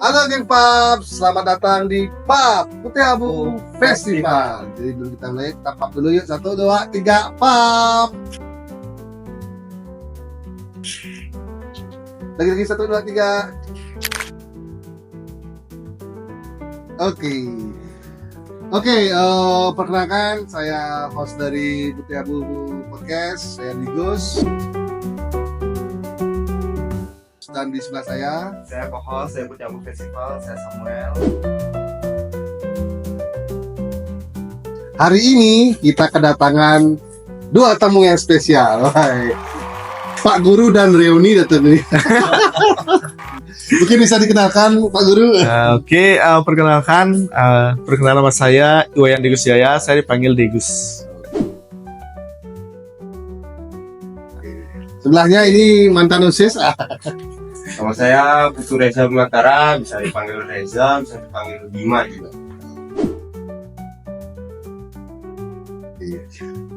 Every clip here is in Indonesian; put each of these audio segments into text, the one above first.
Halo geng Pub, selamat datang di Pub Putih Abu Festival. Jadi dulu kita mulai, kita pub dulu yuk. 1, 2, 3, Pub. Lagi 1, 2, 3. Oke, perkenalkan saya host dari Putih Abu Podcast, saya Digus. Dan di sebelah saya co-host, saya Putih Abu Festival, saya Samuel. Hari ini kita kedatangan dua tamu yang spesial. Hai. Pak Guru dan Reuni datang nih. Mungkin bisa dikenalkan Pak Guru. Perkenalkan nama saya Iwayan Degus Jaya, saya dipanggil Degus. Sebelahnya ini mantan OSIS. Sama saya Putu Reza Bimatara, bisa dipanggil Reza, bisa dipanggil Bima juga.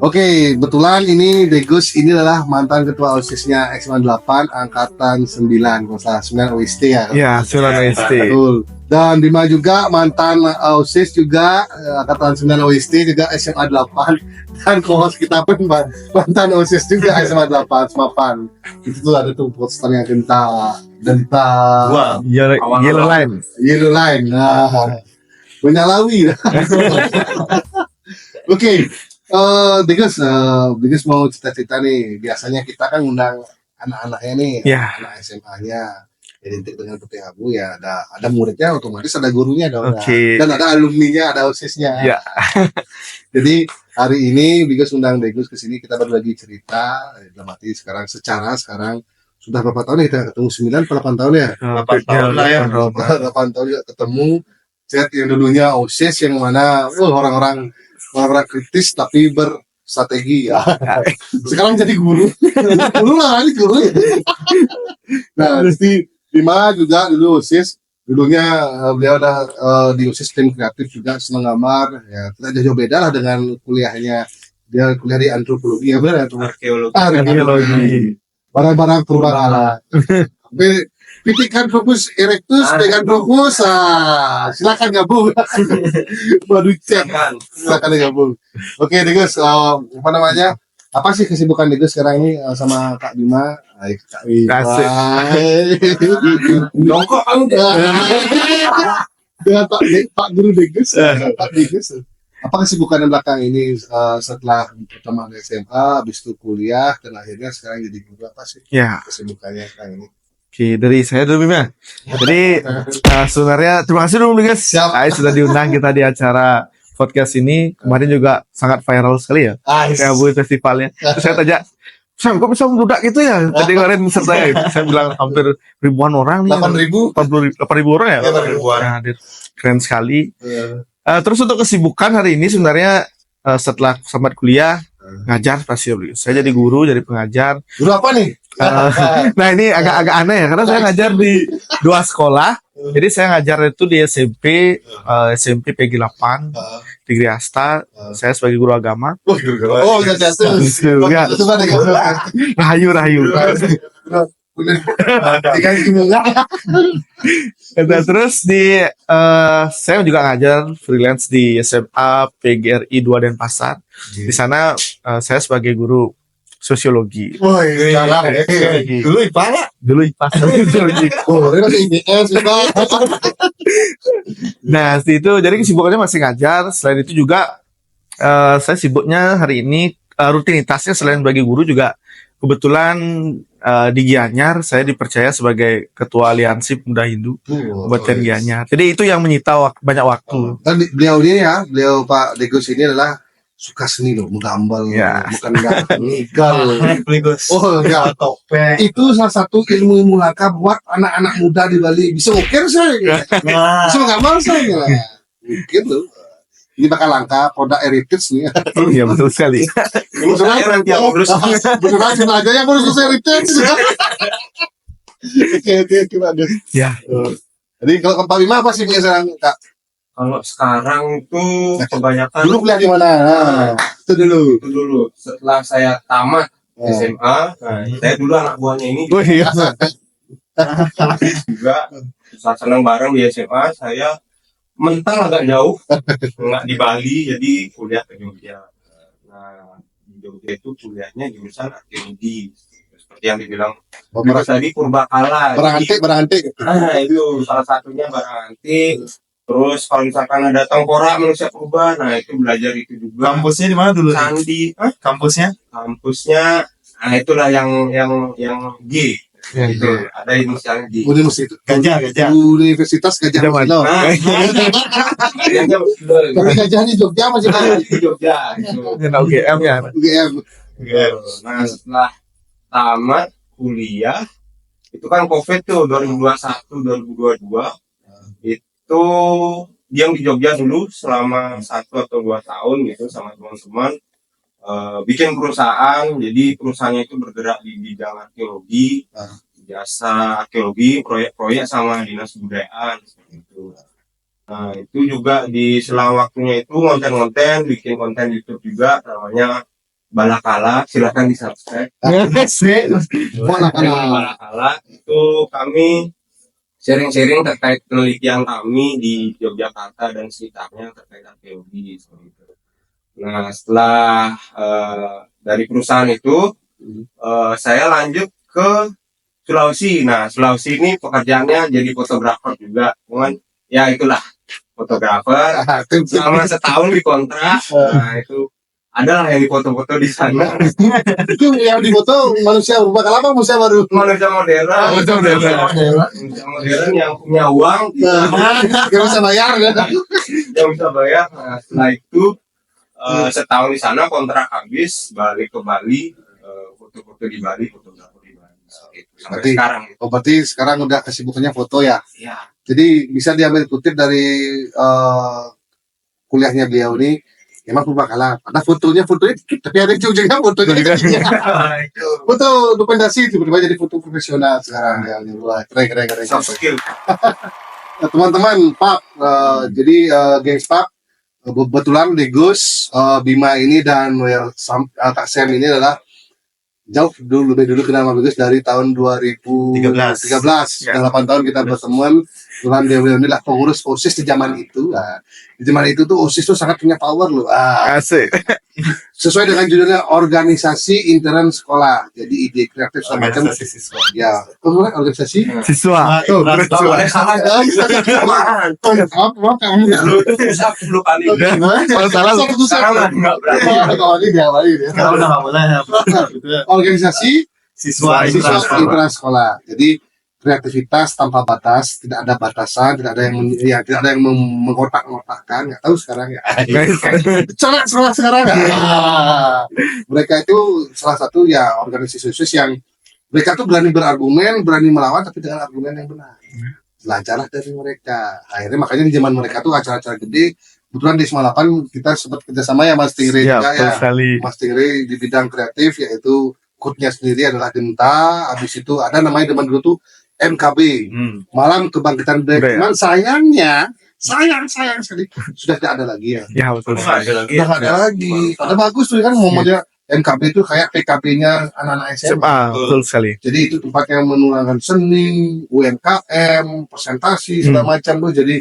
Oke, kebetulan ini Degus ini adalah mantan ketua OSIS-nya X98 angkatan 9, kalau salah 9 OST ya. Ya, 9 OST. Betul. Dan Bima juga mantan OSIS juga angkatan 9 OST juga SMA 8. Dan co-host kita pun mantan OSIS juga SMA 8 Semapan. Itu tuh ada tuh poster yang Wah, Yellow Line. Nah, menyalawi. Oke. Degus mau cerita-cerita nih. Biasanya kita kan undang anak-anaknya nih, anak SMA-nya. Identik dengan Putih Abu ya, ada muridnya, otomatis ada gurunya dong. Okay. Dan ada alumninya, ada OSIS-nya. Ya. Jadi hari ini Degus undang Degus ke sini, kita berbagi cerita. Dalam arti sekarang sudah berapa tahun ya kita ketemu? 9 atau 8 tahun ya? 8 tahun lah ya. 8 tahun juga ketemu. Chat yang dulunya OSIS yang mana orang-orang kritis tapi berstrategi ya. Sekarang jadi guru. Guru. Nah, pasti Bima juga dulu OSIS. Dulunya beliau ada di OSIS tim kreatif juga, senang gambar. Ya, tidak jauh beda lah dengan kuliahnya. Dia kuliah di antropologi ya benar ya? Arkeologi. Barang-barang purba. Pitikan fokus erectus dengan fokus. Silakan gabung. Baru cek. Silakan gabung. Oke, Degus, apa namanya? Apa sih kesibukan Degus sekarang ini sama Kak Bima? Kak Bima. Nongkok kamu Dengan Pak Guru Degus. Pak Degus. Apa kesibukan yang belakang ini setelah pertama SMA, habis itu kuliah, dan akhirnya sekarang jadi guru, apa sih kesibukannya sekarang ini? Oke, dari saya dulu Bima. Jadi sebenarnya terima kasih dulu guys. Saya sudah diundang kita di acara podcast ini. Kemarin juga sangat viral sekali ya. Kayak buat festivalnya. Terus saya tanya, Sam, kok bisa membludak gitu ya? Tadi kemarin saya bilang hampir ribuan orang nih. 8.000 orang ya? 8.000-an. Hadir. Keren sekali. Terus untuk kesibukan hari ini sebenarnya setelah tamat kuliah ngajar pasti. Saya jadi guru, jadi pengajar. Guru apa nih? Nah ini agak aneh ya, karena saya ngajar di 2 sekolah. Jadi saya ngajar itu di SMP PG 8 di Griasta. Saya sebagai guru agama. Oh, Rahayu. Terus saya juga ngajar freelance di SMA PGRI 2 Denpasar. Di sana saya sebagai guru sosiologi. Wah, jarang ya. Dulu IPA. Sosiologi. Oh, ini masih IPS juga. Nah, itu jadi kesibukannya masih ngajar. Selain itu juga saya sibuknya hari ini rutinitasnya selain bagi guru juga kebetulan di Gianyar saya dipercaya sebagai ketua aliansi pemuda Hindu Kabupaten Gianyar. Jadi itu yang menyita banyak waktu. Dan beliau Pak Degus ini adalah suka seni loh, menggambar, bukan ngigal. Oh ya, topeng. Itu salah satu ilmu langka buat anak-anak muda di Bali. Bisa ukir saya, bisa menggambar saya. Mungkin loh. Ini bakal langka, produk heritage nih. Iya betul sekali. Beneran cuma aja yang ngurus heritage. Oke, bagus. Ya. Jadi kalau Pak Bima apa sih punya sekarang, Kak? Kalau sekarang itu kebanyakan Dulu kuliah di mana? Itu dulu. Setelah saya tamat SMA, saya dulu anak buahnya ini Oh iya. juga Saat senang bareng di SMA, saya mental agak jauh, nggak di Bali, jadi kuliah ke Jogja. Nah, di Jogja itu kuliahnya jurusan arkeologi, seperti yang dibilang Barang tadi purbakala. antik, barang antik. Nah, itu salah satunya barang antik. Terus kalau misalkan ada tengkorak manusia purba, nah itu belajar itu juga. Kampusnya di mana dulu? Candi, Kampusnya? kampusnya, nah itulah yang G. Ya, Itu ada inisialnya G. Universitas Gajah. Universitas Gajah Gajah Mada. Nah, kayaknya Tapi Gajah di Jogja masih ada. di Jogja. Itu. Yang UGM ya. UGM. Nah, setelah tamat kuliah, itu kan COVID tuh 2021 2022, itu diam di Jogja dulu selama 1 atau 2 tahun gitu sama teman-teman. Bikin perusahaan, jadi perusahaannya itu bergerak di bidang arkeologi, jasa arkeologi, proyek-proyek sama dinas kebudayaan seperti itu. Nah, itu juga di selang waktunya itu konten-konten, bikin konten YouTube juga namanya Balakala, silahkan di-subscribe. Balakala itu kami sharing-sharing terkait penelitian kami di Yogyakarta dan sekitarnya terkait arkeologi seperti itu. Nah, setelah dari perusahaan itu saya lanjut ke Sulawesi. Nah, Sulawesi ini pekerjaannya jadi fotografer juga, cuman ya itulah fotografer. Selama setahun dikontrak. Nah, itu adalah yang dipoto-foto di sana. Itu yang difoto manusia bakal apa manusia baru? Manusia modern. Manusia modern. Manusia modern yang punya uang, Gak bisa bayar kan? yang bisa bayar. Nah, setelah itu setahun di sana kontrak habis, balik ke Bali, foto-foto di Bali, fotografer di Bali. Gitu. Sampai Berarti- sekarang. Oh berarti sekarang udah kesibukannya foto ya? Ya. Jadi bisa diambil kutip dari kuliahnya beliau ini. Emang Purbakala, ada fotonya dikit, tapi ada juga fotonya. Foto dokumentasi tiba-tiba jadi foto profesional sekarang ya. Wah, keren. Soft skill. Nah, teman-teman, Pak, jadi gengs Pak, kebetulan Degus, Bima ini dan Kak Sam ini adalah jauh dulu, lebih dulu kenal sama Degus dari tahun 2013. Ya. Sudah 8 tahun kita berteman. Tuhan dia inilah pengurus OSIS di zaman itu. Nah, di zaman itu tuh OSIS tuh sangat punya power loh. Asik. Sesuai dengan judulnya organisasi intern sekolah. Jadi ide kreatif sama macam. siswa. Ya, organisasi. Siswa. Tuh, Boleh salah. Samaan. Maaf, kamu. Lu bisa 10 kali. Kalau salah Sekarang nggak berani. Kalau ini dia, kalau udah nggak boleh. organisasi Siswa siswa intern sekolah. Jadi kreativitas tanpa batas, tidak ada batasan, tidak ada yang mengkotak-ngotakkan. Nggak tahu sekarang ya. Sekolah sekarang. Mereka itu salah satu ya organisasi khusus yang mereka tuh berani berargumen, berani melawan, tapi dengan argumen yang benar. Belajarlah dari mereka. Akhirnya makanya di zaman mereka tuh acara-acara gede. Kebetulan di 98 kita sempat kerjasama ya Mas Tigre Ya, juga betul ya. sekali. Mas Tigre di bidang kreatif yaitu kutnya sendiri adalah Genta. Habis itu ada namanya zaman dulu tuh MKB, Malam Kebangkitan Budaya. Cuman sayang sekali sudah tidak ada lagi ya. Ya, betul Nggak sekali. ada lagi. Sudah nggak ada lagi. Ada bagus tuh kan momennya MKB itu kayak PKP-nya anak-anak SMA. SMA, betul sekali. Jadi itu tempat yang menularkan seni, UMKM, presentasi segala macam tuh. Jadi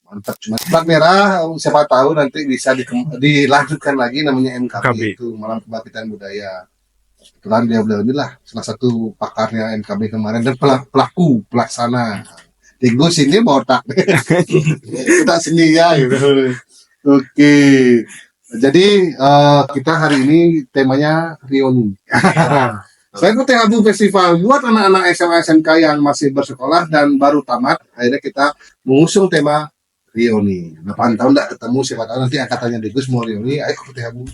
mantap. Cuma plat merah siapa tahu nanti bisa dilanjutkan lagi namanya MKB MKB. itu Malam Kebangkitan Budaya. Kebetulan dia inilah salah satu pakarnya MKB kemarin dan pelaku pelaksana. Tigus ini mau otak kita seni ya gitu. Oke. Jadi kita hari ini temanya reuni. Selain itu THBU Festival buat anak-anak SMA SMK yang masih bersekolah dan baru tamat, akhirnya kita mengusung tema reuni. 8 tahun tidak ketemu, siapa tahu nanti angkatannya Degus mau reuni, ayo ke THBU.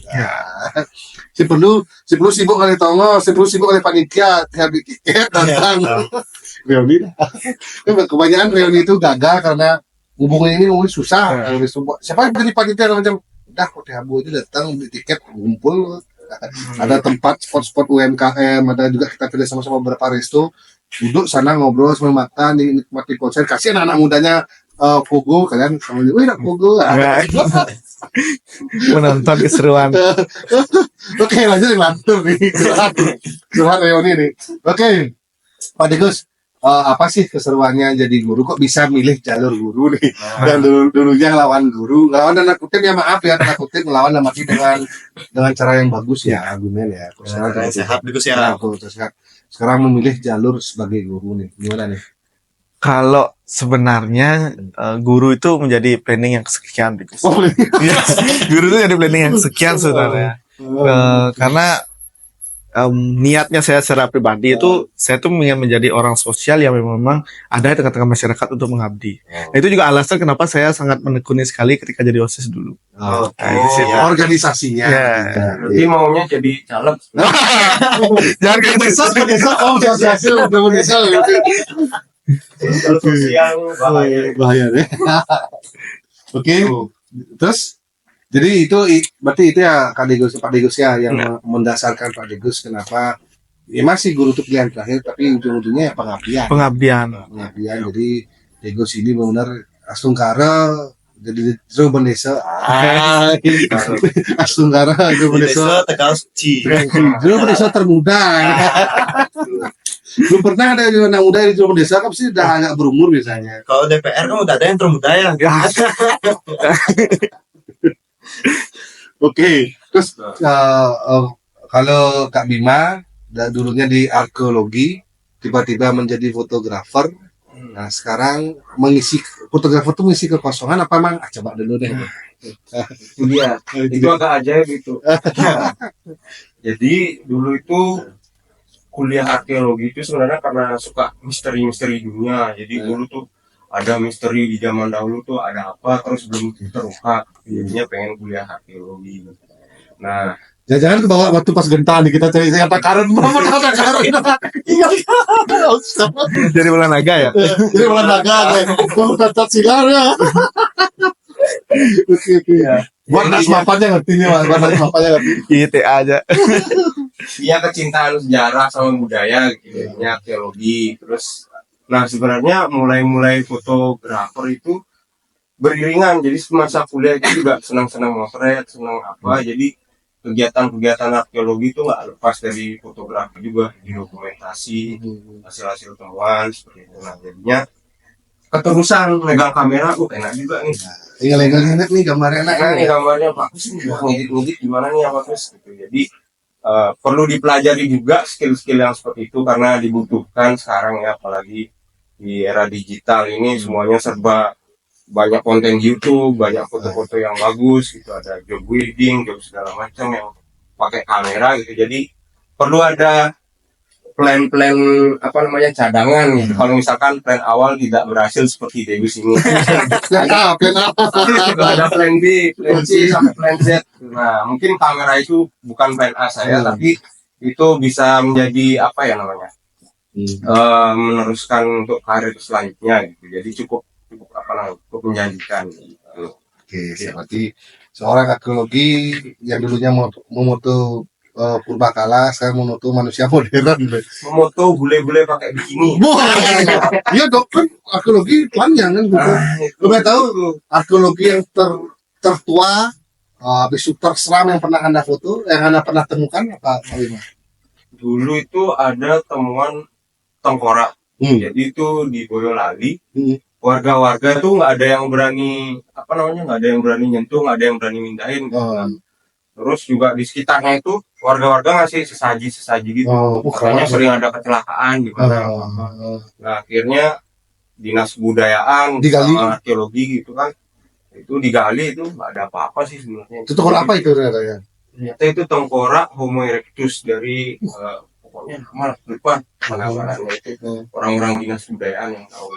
Si perlu sibuk kali tongo, si perlu sibuk kali panitia, THBU tiket datang. Reuni. Kebanyakan reuni itu gagal karena hubungan ini susah. Siapa yang jadi panitia macam udah kok THBU itu datang beli tiket ngumpul. Ada tempat spot-spot UMKM, ada juga kita pilih sama-sama beberapa resto, duduk sana ngobrol sambil makan, nikmati konser, kasih anak-anak mudanya pogo, kalian sama wih nak pogo. Menonton keseruan. Oke, lanjut lantur nih. Curhat reuni nih. Oke, Pak Degus, apa sih keseruannya jadi guru? Kok bisa milih jalur guru nih? Dan dulunya ngelawan guru, ngelawan tanda kutip ya maaf ya tanda kutip ngelawan dalam arti dengan cara yang bagus ya argumen ya. Terus sekarang Cara yang sehat bagus ya. Nah, terus sekarang memilih jalur sebagai guru nih, gimana nih? Kalau sebenarnya guru itu menjadi planning yang kesekian gitu. Iya, guru itu jadi planning yang sekian sebenarnya. Karena niatnya saya secara pribadi itu saya tuh ingin menjadi orang sosial yang memang ada di tengah-tengah masyarakat untuk mengabdi. Nah, itu juga alasan kenapa saya sangat menekuni sekali ketika jadi OSIS dulu. Organisasinya. Ya. Berarti maunya jadi caleg. Jangan kayak gitu. Kalau sosial Bahaya deh. Oke. Terus jadi itu berarti itu ya Pak Degus ya yang mendasarkan Pak Degus kenapa ya masih guru itu pilihan terakhir tapi ujung-ujungnya ya pengabdian. Jadi Degus ini benar Astungkara jadi Jero Bendesa. Astungkara Jero Bendesa Tegal Suci. Jero Bendesa termuda. Belum pernah ada yang anak muda di Jero Bendesa kan pasti udah agak berumur biasanya. Kalau DPR kan udah ada yang termuda ya. Oke, terus kalau Kak Bima dulunya di arkeologi, tiba-tiba menjadi fotografer. Nah sekarang fotografer tuh mengisi kekosongan apa emang? Coba dulu deh. itu dia. Itu agak ajaib itu. Jadi dulu itu kuliah arkeologi itu sebenarnya karena suka misteri-misteri dunia. Jadi dulu tuh ada misteri di zaman dahulu tuh ada apa terus belum terungkap. Jadinya pengen kuliah arkeologi. Nah, Jangan ke bawah waktu pas gentan kita cari saya karen, mama kata karen. Iya. Jadi bola naga ya. Jadi malah naga kayak mau cacat silar ya. Oke. Buat nas mapannya ngerti nih, buat nas mapannya ngerti. ITA aja. dia kecintaan sejarah sama budaya gitu. Jadinya arkeologi terus. Nah sebenarnya mulai fotografer itu beriringan. Jadi semasa kuliah itu juga senang-senang motret, senang apa. Jadi kegiatan-kegiatan arkeologi itu nggak lepas dari fotografi juga, di dokumentasi hasil-hasil temuan seperti itu. Nah jadinya keterusan megang kamera, enak juga nih. Enak nih gambarnya enak. Nah nih gambarnya bagus nih, ngedit gimana nih yang bagus gitu. Jadi perlu dipelajari juga skill-skill yang seperti itu karena dibutuhkan sekarang ya, apalagi di era digital ini semuanya serba banyak konten YouTube, banyak foto-foto yang bagus gitu, ada job wedding, job segala macam yang pakai kamera gitu. Jadi perlu ada plan-plan cadangan gitu. Kalau misalkan plan awal tidak berhasil seperti Degus ini, Plan A. juga ada plan B, plan C sampai plan Z. Nah, mungkin kamera itu bukan plan A saya, tapi itu bisa menjadi meneruskan untuk karir selanjutnya gitu. Jadi cukup menjanjikan gitu. Oke, berarti seorang arkeologi yang dulunya memoto purbakala, sekarang memoto manusia modern. Memoto bule-bule pakai bikini. Iya dok, kan arkeologi panjang kan gitu. Lu tahu arkeologi yang tertua, habis itu terseram yang pernah Anda foto, yang Anda pernah temukan apa Bima? Dulu itu ada temuan tengkorak. Jadi itu di Boyolali. Warga-warga tuh nggak ada yang berani nggak ada yang berani nyentuh, nggak ada yang berani mindahin. Terus juga di sekitarnya itu warga-warga ngasih sesaji gitu. Makanya sering ada kecelakaan di mana. Nah akhirnya dinas kebudayaan sama arkeologi gitu kan, itu digali, itu nggak ada apa-apa sih sebenarnya. Itu tengkorak apa itu ternyata? Ternyata itu tengkorak Homo erectus dari pokoknya malah lupa pengabarannya itu, orang-orang dinas kebudayaan yang tahu.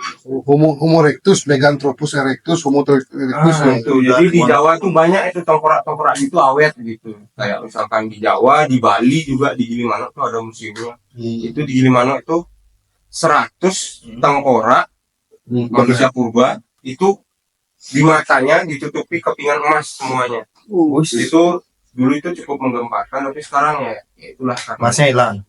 Homo erectus, Meganthropus erectus, Homo erectus. Itu jadi di Jawa tuh banyak itu tengkorak gitu awet gitu. Kayak misalkan di Jawa, di Bali juga, di Gilimanuk tuh ada museumnya. Itu di Gilimanuk itu 100 tengkorak manusia purba itu di matanya ditutupi kepingan emas semuanya. Itu dulu itu cukup menggemparkan, tapi sekarang ya itulah Masnya hilang.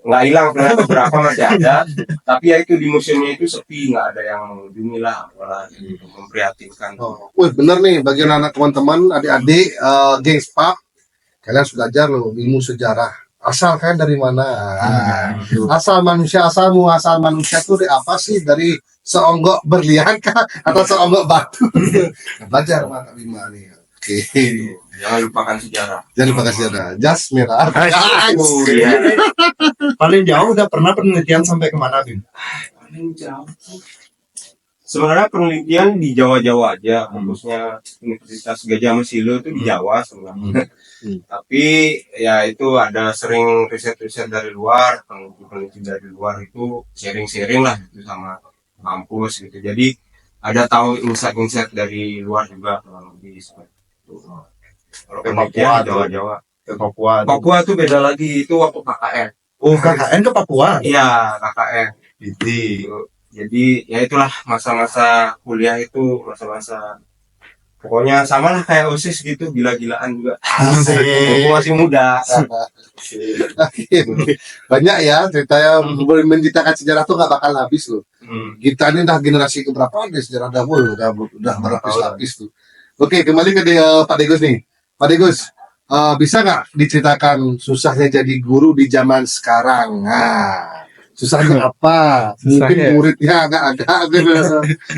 nggak hilang, beberapa masih ada, tapi ya itu di museumnya itu sepi, nggak ada yang mengunjungi lah, malah gitu, memprihatinkan. Wih bener nih bagi anak teman-teman, adik-adik, gengs pub, kalian harus belajar loh ilmu sejarah asalkan dari mana? Asal manusia, asal muasal manusia itu dari apa sih? Dari seonggok berlian kah? Atau seonggok batu? Belajar sama Kak Bima nih. Oke. Jangan lupakan sejarah. Jangan lupa kasih ada jas merah. Oh, iya. Paling jauh udah pernah penelitian sampai kemana, Bim? Paling jauh. Sebenarnya penelitian di Jawa-Jawa aja, khususnya Universitas Gajah Masilu itu di Jawa sebenarnya. Tapi ya itu ada sering riset-riset dari luar, peneliti dari luar itu sharing-sharing lah itu sama kampus gitu. Jadi ada tahu insight-insight dari luar juga kurang lebih seperti itu. Kalau penelitian di Jawa-Jawa, Ke Papua. Papua tuh beda lagi, itu waktu KKN. Oh, KKN ke Papua. Iya, KKN. Jadi ya itulah masa-masa kuliah itu masa-masa pokoknya sama lah kayak OSIS gitu, gila-gilaan juga. Aku masih muda. Banyak ya cerita yang menceritakan sejarah tuh nggak bakal habis loh. Kita ini udah generasi keberapa di sejarah dahulu, udah berlapis-lapis tuh. Oke, kembali ke Pak Degus nih. Pak Degus, bisa nggak diceritakan susahnya jadi guru di zaman sekarang? Nah, susahnya apa? Mungkin Susahnya. muridnya agak-agak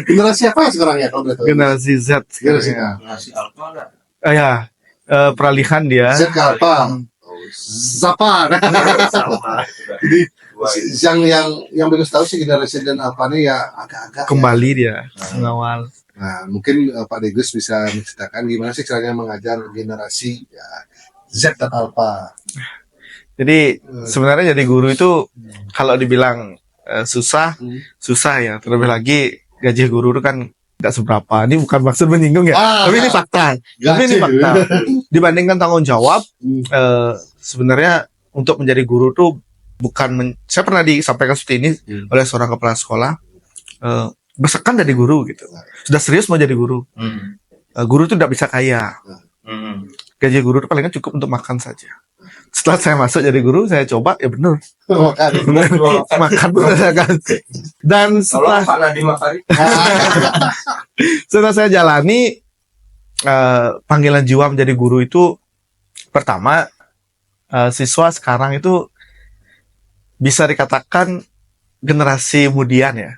generasi apa sekarang ya kalau boleh tahu? Generasi Z Generasi sekarang. Generasi alpha lah. Ya, peralihan dia. Z ke apa? Zapa. Jadi yang bagus tahu sih generasi dan apa nih ya agak-agak Kembali ya. dia mengawal. Nah, mungkin Pak Degus bisa menceritakan gimana sih caranya mengajar generasi ya, Z dan Alpha. Jadi sebenarnya jadi guru itu kalau dibilang susah ya. Terlebih lagi gaji guru itu kan nggak seberapa. Ini bukan maksud menyinggung ya, tapi ini fakta. Tapi ini fakta. Dibandingkan tanggung jawab, sebenarnya untuk menjadi guru tuh bukan. Saya pernah disampaikan seperti ini oleh seorang kepala sekolah. Bersekan jadi guru gitu. Sudah serius mau jadi guru. Guru itu tidak bisa kaya. Gaji guru itu palingan cukup untuk makan saja. Setelah saya masuk jadi guru, saya coba ya benar. Makan berdasarkan. Dan Tolong setelah Pak Nadiem Makarim. setelah saya jalani panggilan jiwa menjadi guru itu, pertama siswa sekarang itu bisa dikatakan generasi mudian ya.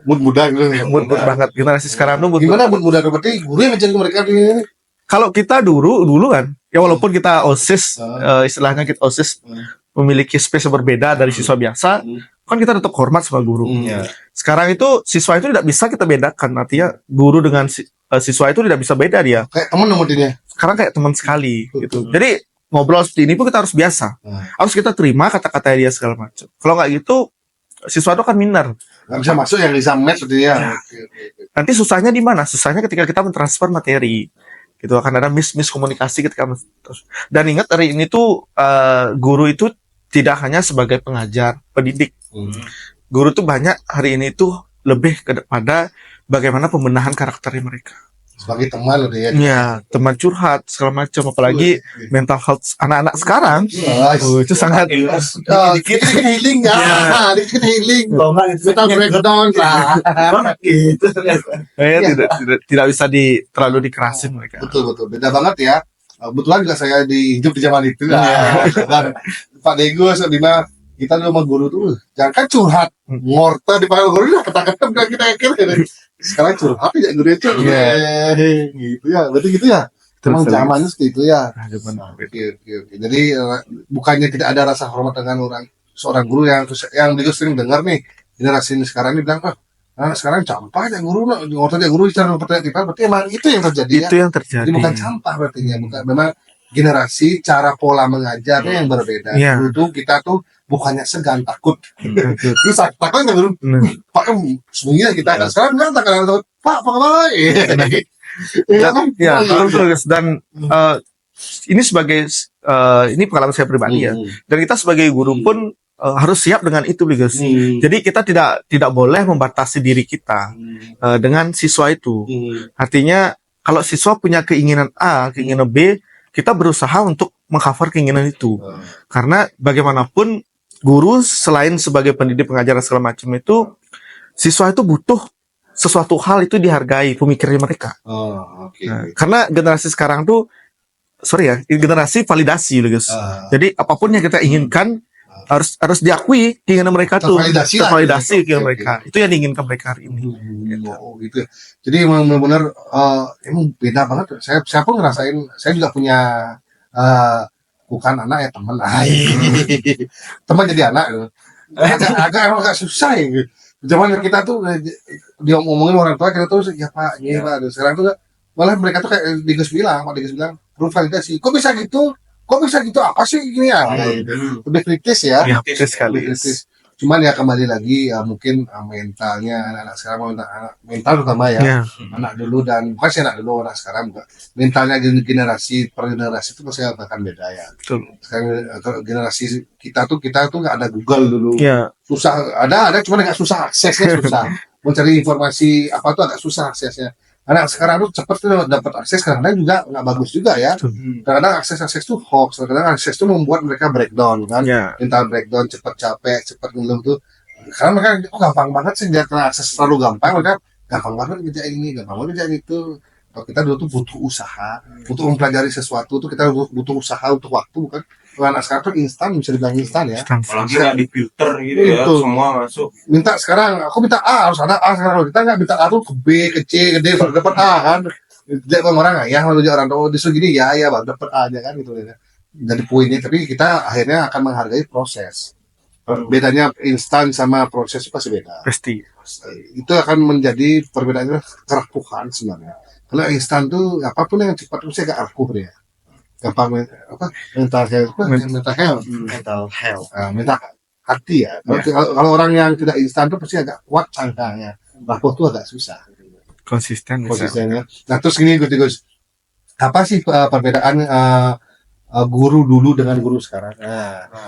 Mood muda gitu. Mood banget generasi sekarang tuh mood. Gimana mood muda berarti guru yang ngajarin mereka ini? Kalau kita dulu kan, ya walaupun kita OSIS, istilahnya kita OSIS memiliki space yang berbeda dari siswa biasa, kan kita tetap hormat sama guru. Sekarang itu siswa itu tidak bisa kita bedakan, artinya guru dengan siswa itu tidak bisa beda dia. Kayak teman nomornya. Sekarang kayak teman sekali gitu. Jadi ngobrol seperti ini pun kita harus biasa, harus kita terima kata-kata dia segala macam. Kalau nggak gitu, siswa itu akan minder. Nggak bisa masuk yang bisa match seperti ya. Nanti susahnya di mana? Susahnya ketika kita mentransfer materi. Gitu akan ada miskomunikasi ketika dan ingat hari ini tuh guru itu tidak hanya sebagai pengajar, pendidik. Guru tuh banyak hari ini tuh lebih kepada bagaimana pembenahan karakter mereka. Sebagai teman loh dia. Iya, teman curhat segala macam, apalagi mental health anak-anak sekarang. Itu sangat Dikit healing ya. Dikit healing. Kalau nggak itu Kita breakdown lah. gitu. tidak bisa terlalu dikerasin mereka. Betul. Beda banget ya. Kebetulan juga saya hidup di zaman itu. Dan Pak Degus, Bima, kita dulu sama guru tuh, jangan kan curhat. Ngorta di panggil guru udah ketak-ketak dan kita akhirnya. Sekarang curhat ya guru itu. Gitu ya. Berarti gitu ya. Emang zamannya seperti itu ya. Oke. Jadi bukannya tidak ada rasa hormat dengan seorang guru yang Degus sering dengar nih, generasi ini sekarang ini bilang, nah, sekarang campah ya guru, ngorta ya guru cara memperhatikan, berarti emang itu yang terjadi ya. Itu yang terjadi. Jadi bukan campah berarti ya, bukan, memang generasi cara pola mengajarnya yang berbeda. Iya. Dulu tuh kita tuh bukannya segan takut. Terus takut nggak dulu? Pak sebenarnya kita sekarang nggak takut. Pak apa kabar? Ya, betul. Dan ini sebagai ini pengalaman saya pribadi ya. Dan kita sebagai guru pun harus siap dengan itu, guys. Jadi kita tidak boleh membatasi diri kita dengan siswa itu. Artinya kalau siswa punya keinginan A, keinginan B, kita berusaha untuk mengcover keinginan itu. Karena bagaimanapun guru selain sebagai pendidik, pengajar segala macam itu, siswa itu butuh sesuatu hal itu dihargai pemikiran mereka. Nah, karena generasi sekarang tuh generasi validasi loh guys. Ah. Jadi apapun yang kita inginkan harus diakui keinginan mereka tuh, Tervalidasi lah. tervalidasi keinginan Oke, mereka. Itu yang diinginkan mereka hari ini. Oh, gitu. Jadi emang benar-benar emang beda banget. Saya pun ngerasain. Saya juga punya bukan anak ya teman. Teman jadi anak. Agak susah ya. Zaman kita tuh dia ngomongin orang tua kita tuh ya Pak, ya Pak. Sekarang tuh malah mereka tuh kayak Digus bilang, Pak Digus bilang perlu validasi. Kok bisa gitu? Apa sih gini ya? Lebih kritis ya. Ya, betul sekali. Lebih kritis. Cuman ya kembali lagi ya mungkin mentalnya anak-anak sekarang mental terutama ya. Ya. Anak dulu dan bukan sih anak dulu, anak sekarang juga mentalnya generasi per generasi itu pasti akan beda ya. Betul. Sekarang generasi kita tuh nggak ada Google dulu. Ya. Susah, ada cuman nggak susah aksesnya susah. Mencari informasi apa tuh agak susah aksesnya. Anak sekarang tuh cepat tuh dapat akses, kadang juga nggak bagus juga ya. Kadang akses tuh hoax, kadang akses tuh membuat mereka breakdown kan. Ya. Mental breakdown, cepat capek, cepat ngeluh tuh. Karena mereka gampang banget sih, dia kena akses terlalu gampang, mereka gampang banget ngerjain ini, gampang banget ngerjain itu. Kalau kita dulu tuh butuh usaha, untuk mempelajari sesuatu tuh kita butuh usaha untuk waktu, bukan. Kalau anak sekarang tuh instan, bisa dibilang instan ya. Apalagi nggak di filter gitu ya, Itu. semua masuk. Minta sekarang, aku minta A, harus ada A sekarang. Kalau kita nggak minta A tuh ke B, ke C, ke D, baru dapat A kan. Jadi orang ya, kalau orang tua disuruh gini ya baru dapat A aja kan gitu ya. Jadi poinnya, tapi kita akhirnya akan menghargai proses. Bedanya instan sama proses itu pasti beda. Pasti. Itu akan menjadi perbedaannya kerapuhan sebenarnya. Kalau instan tuh apapun yang cepat itu saya agak rapuh dia. Gampang mental health. Mental hati ya. Kalau orang yang tidak instan tuh pasti agak kuat sangkanya. Rapuh tuh agak susah. Konsisten. Konsistennya. Nah terus gini Gus, apa sih perbedaan guru dulu dengan guru sekarang?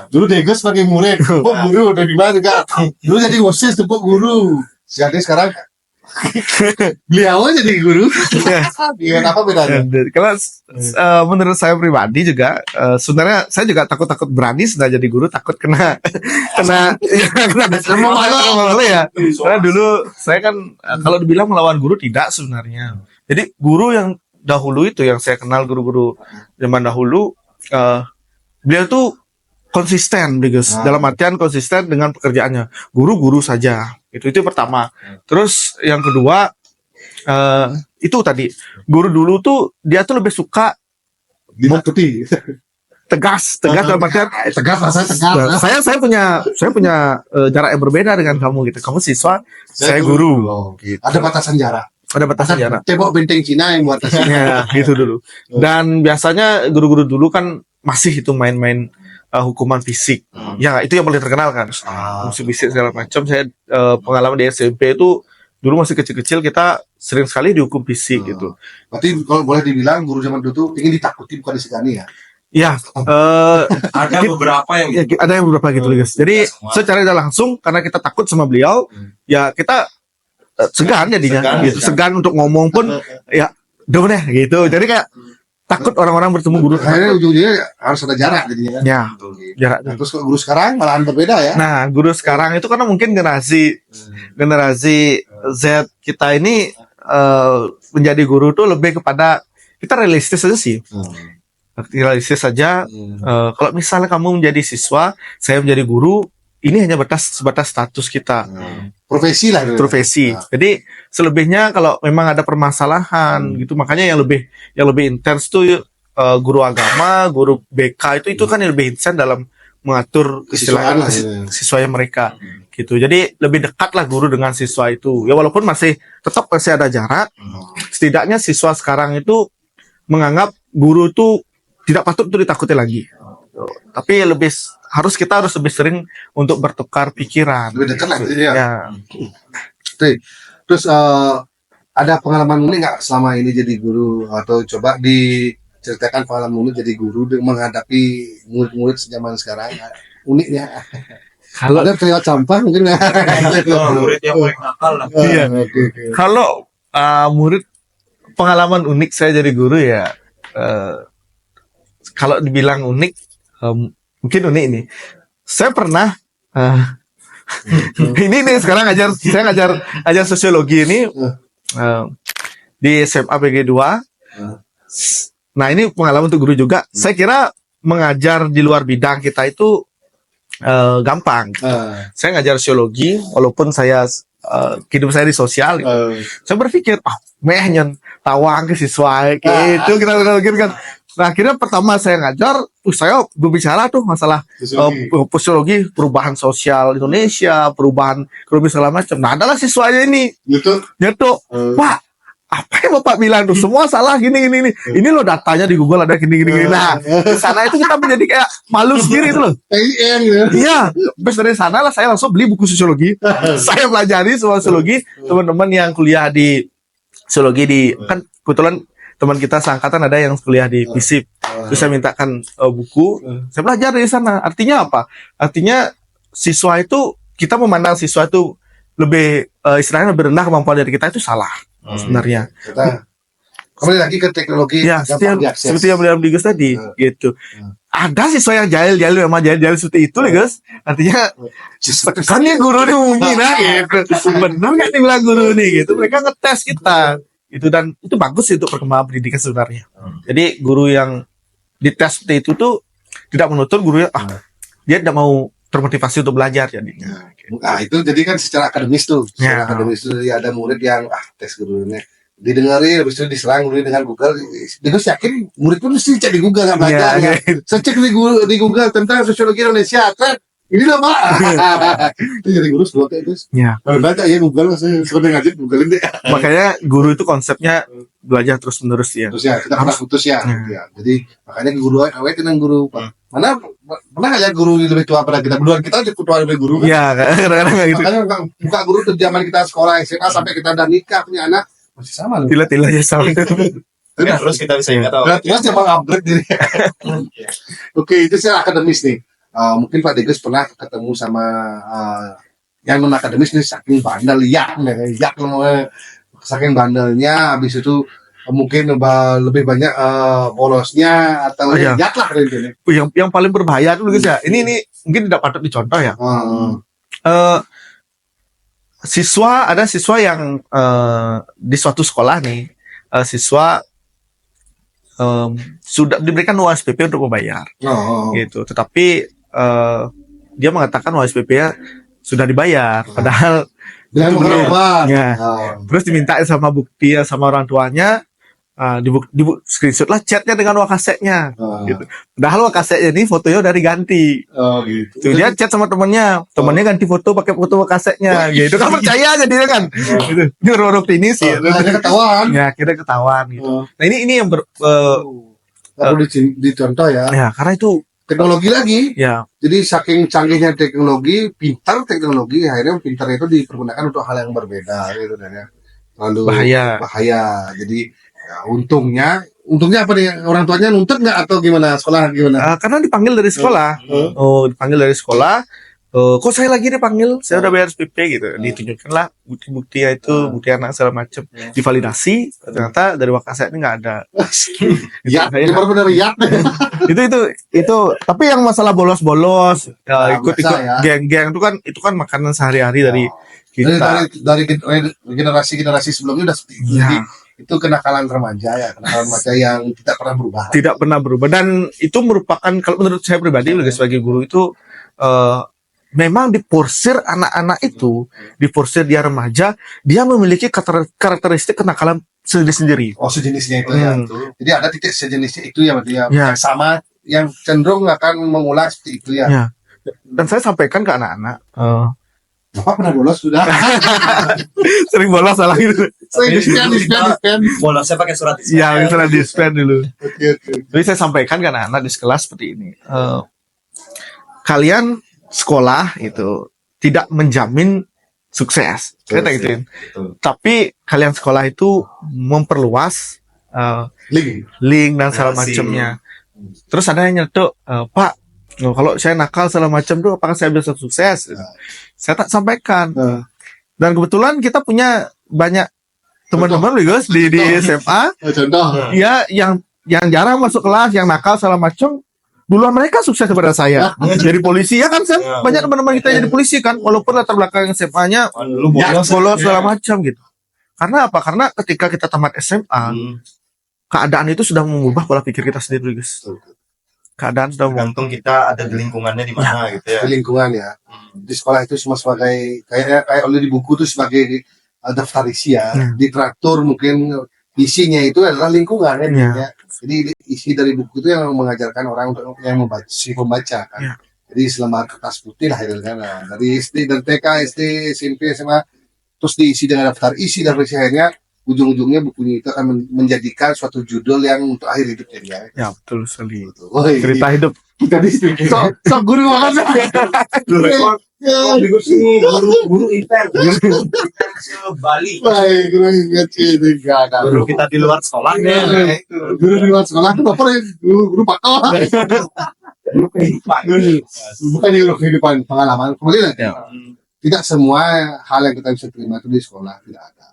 Dulu Degus sebagai murid, guru dari mana juga. Dulu jadi OSIS tuh guru. Jadi sekarang beliau jadi guru. Iya, apa bedanya? Kalau menurut saya pribadi juga, sebenarnya saya juga takut berani sudah jadi guru, takut kena malu ya. Karena dulu saya kan kalau dibilang melawan guru tidak sebenarnya. Jadi guru yang dahulu itu yang saya kenal, guru-guru zaman dahulu, beliau tuh konsisten, Bigus. Dalam artian konsisten dengan pekerjaannya. Guru-guru saja. Itu pertama. Terus yang kedua, itu tadi guru dulu tuh dia tuh lebih suka Ditakuti. tegas dalam artian Tegas. saya punya jarak yang berbeda dengan kamu gitu. Kamu siswa, saya guru. Gitu. Ada batasan jarak. Ada batasan jarak. Tembok benteng Cina yang buat Ya, gitu dulu. Dan biasanya guru-guru dulu kan masih itu main-main hukuman fisik. Ya, itu yang paling terkenal kan. Musuh fisik segala macam. Saya pengalaman di SMP itu dulu masih kecil-kecil kita sering sekali dihukum fisik gitu. Berarti kalau boleh dibilang guru zaman dulu tuh ingin ditakuti bukan disegani ya. Ya, Ada beberapa yang ya, ada yang beberapa gitu guys. Jadi secara tidak langsung karena kita takut sama beliau, ya kita segan jadinya. Gitu. Segan untuk ngomong pun ya udah deh gitu. Jadi kayak takut orang-orang bertemu guru. Akhirnya ujung-ujungnya harus ada jarak jadinya kan. Ya, jarak. Nah, terus kalau guru sekarang malahan berbeda ya. Nah, guru sekarang itu karena mungkin generasi Z kita ini menjadi guru tuh lebih kepada kita realistis aja sih. Realistis saja. Kalau misalnya kamu menjadi siswa, saya menjadi guru, ini hanya sebatas status kita. Profesi lah. Profesi. Jadi selebihnya kalau memang ada permasalahan gitu, makanya yang lebih intens tuh guru agama, guru BK itu kan yang lebih intens dalam mengatur Kesiswaan lah, siswanya mereka gitu. Jadi lebih dekat lah guru dengan siswa itu. Ya walaupun tetap masih ada jarak, setidaknya siswa sekarang itu menganggap guru itu tidak patut untuk ditakuti lagi. Tapi kita harus lebih sering untuk bertukar pikiran. Lebih dekat lah ya. Ya. Terus ada pengalaman unik nggak selama ini jadi guru, atau coba diceritakan pengalaman unik jadi guru menghadapi murid-murid zaman sekarang uniknya. Kalau Ada kelewat sampah mungkin nggak? murid yang paling nakal lah. Iya. Oke. Kalau murid, pengalaman unik saya jadi guru ya, kalau dibilang unik, mungkin unik ini. Saya pernah ini nih sekarang saya ngajar sosiologi ini di SMA PG 2. Nah, ini pengalaman untuk guru juga. Saya kira mengajar di luar bidang kita itu gampang. Saya ngajar sosiologi, walaupun saya hidup saya di sosial. Saya berpikir, nyen tawang ke siswa gitu kita pikir kan. Nah, akhirnya pertama saya ngajar, saya berbicara tuh masalah sosiologi, perubahan sosial Indonesia, perubahan ekonomi segala macam. Nah, adalah siswanya ini nyetuk, Pak, apa yang Bapak bilang tuh semua salah gini. Ini loh datanya di Google ada gini. Nah, di sana itu kita menjadi kayak malu sendiri itu loh. Iya, habis dari sana lah saya langsung beli buku sosiologi. Saya pelajari semua sosiologi. Teman-teman yang kuliah di sosiologi di kan kebetulan teman kita seangkatan ada yang kuliah di FISIP. Terus saya mintakan buku, saya belajar dari sana. Artinya apa? Artinya siswa itu kita memandang siswa itu lebih istilahnya lebih rendah kemampuan dari kita itu salah. Sebenarnya kita kembali lagi ke teknologi ya seperti yang bilang Digus tadi gitu. Ada siswa yang jahil memang jahil seperti itu guys. Artinya kan ya guru ini mungkin gitu. Benar kan dibilang guru nih gitu. Mereka ngetes kita itu, dan itu bagus sih untuk perkembangan pendidikan sebenarnya. Jadi guru yang dites seperti itu tuh tidak menuntut guru dia tidak mau termotivasi untuk belajar jadinya. Nah, itu jadi kan secara akademis tuh. Secara akademis tuh ada murid yang tes gurunya didengarin, habis itu diserang gurunya dengan Google. Dia yakin murid pun mesti cek di Google nggak belajar. Saya cek di Google tentang sosiologi Indonesia. Ini lah Pak. Itu jadi guru sebelum itu. Kalau baca ya Google, saya sudah ngajar Googlein deh. Makanya guru itu konsepnya belajar terus menerus ya. Terus ya kita pernah putus ya. Jadi makanya guru awet dengan guru mana pernah nggak ya guru lebih tua pada kita berdua, kita aja tua lebih guru. Iya, kadang-kadang kayak gitu. Makanya buka guru tuh zaman kita sekolah SMA sampai kita udah nikah punya anak masih sama loh. Tila-tila ya sama. Terus kita bisa ingat tahu. Terus coba upgrade diri. Oke, itu secara akademis nih. Mungkin Pak Degus pernah ketemu sama yang non akademis nih, saking bandel saking bandelnya, habis itu mungkin lebih banyak bolosnya atau yak lah gitu. Yang paling berbahaya dulu guys ya. Ini mungkin tidak patut dicontoh ya. Ada siswa yang di suatu sekolah nih, siswa sudah diberikan uang SPP untuk membayar, gitu. Tetapi dia mengatakan uang SPP-nya sudah dibayar, padahal itu belum. Terus diminta sama bukti sama orang tuanya, di screenshot lah chatnya dengan uang kasetnya, gitu. Padahal uang kasetnya ini fotonya udah diganti. Gitu. Dia chat sama temennya ganti foto pakai foto kasetnya, gitu. Kan percaya aja dia kan. Gitu. Ini orang ini sih. Akhirnya ketahuan. Ya, akhirnya ketahuan gitu. Nah, ini yang perlu dicontoh ya. Ya, karena itu teknologi lagi. Ya. Jadi saking canggihnya teknologi, pintar teknologi, akhirnya pintar itu dipergunakan untuk hal yang berbeda gitu ya. Lalu bahaya. Jadi ya, untungnya apa nih, orang tuanya nuntut nggak atau gimana, sekolah gimana? Karena dipanggil dari sekolah. Dipanggil dari sekolah. Kok saya lagi dipanggil? Saya udah bayar SPP gitu. Ditunjukkanlah bukti itu, bukti anak segala macam. Divalidasi, ternyata dari Wakaset ini nggak ada. Benar-benar ya. Itu. Tapi yang masalah bolos-bolos, ikut geng-geng itu kan makanan sehari-hari dari kita. Dari generasi sebelumnya udah seperti itu. Jadi itu kenakalan remaja yang tidak pernah berubah. Tidak pernah berubah, dan itu merupakan, kalau menurut saya pribadi sebagai guru itu memang diporsir anak-anak itu, diporsir dia remaja, dia memiliki karakteristik kenakalan sendiri-sendiri. Sejenisnya itu ya. Jadi ada titik sejenisnya itu ya, berarti yang sama, yang cenderung akan mengulas seperti itu ya. Dan saya sampaikan ke anak-anak, Bapak pernah bolos sudah? Sering bolos salah gitu. Sering dispen. Bolosnya pakai surat dispen. Iya, surat dispen dulu. Oke. Jadi saya sampaikan ke anak-anak di kelas seperti ini. Kalian sekolah itu tidak menjamin sukses. Kita gituin. Tapi kalian sekolah itu memperluas link dan segala macamnya. Terus ada yang nyetok, Pak, kalau saya nakal segala macam tuh apakah saya bisa sukses? Saya tak sampaikan. Dan kebetulan kita punya banyak teman-teman guys di SMA. Contoh. Ya, yang jarang masuk kelas, yang nakal segala macam. Duluan mereka sukses daripada saya. Jadi polisi ya kan, banyak teman-teman kita jadi polisi kan, walaupun latar belakang SMA-nya bolos segala macam gitu. Karena apa? Karena ketika kita tamat SMA, keadaan itu sudah mengubah pola pikir kita sendiri, guys. Keadaan sudah Tergantung kita ada di lingkungannya di mana gitu ya. Di lingkungan ya. Di sekolah itu cuma sebagai kayak oleh di buku itu sebagai daftar isi ya. Di traktor mungkin isinya itu adalah lingkungan ya. Ya. Jadi isi dari buku itu yang mengajarkan orang untuk yang membaca, si pembaca kan. Ya. Jadi selembar kertas putih lah itu kan. Nah, dari SD, dari TK, SD, SMP, SMA, terus diisi dengan daftar isi dan isi akhirnya ujung-ujungnya bukunya itu akan menjadikan suatu judul yang untuk akhir hidupnya dia. Ya, betul sekali. Woi, Cerita hidup. kita di sini. Sok guru banget. Digus ini guru intern Bali. Baik, guru ingat sih enggak ada. Guru kita di luar sekolah ya. Guru di luar sekolah itu apa ya? Guru pakal. Guru kehidupan. Bukan guru kehidupan pengalaman. Kemudian Ya. tidak semua hal yang kita bisa terima itu di sekolah tidak ada.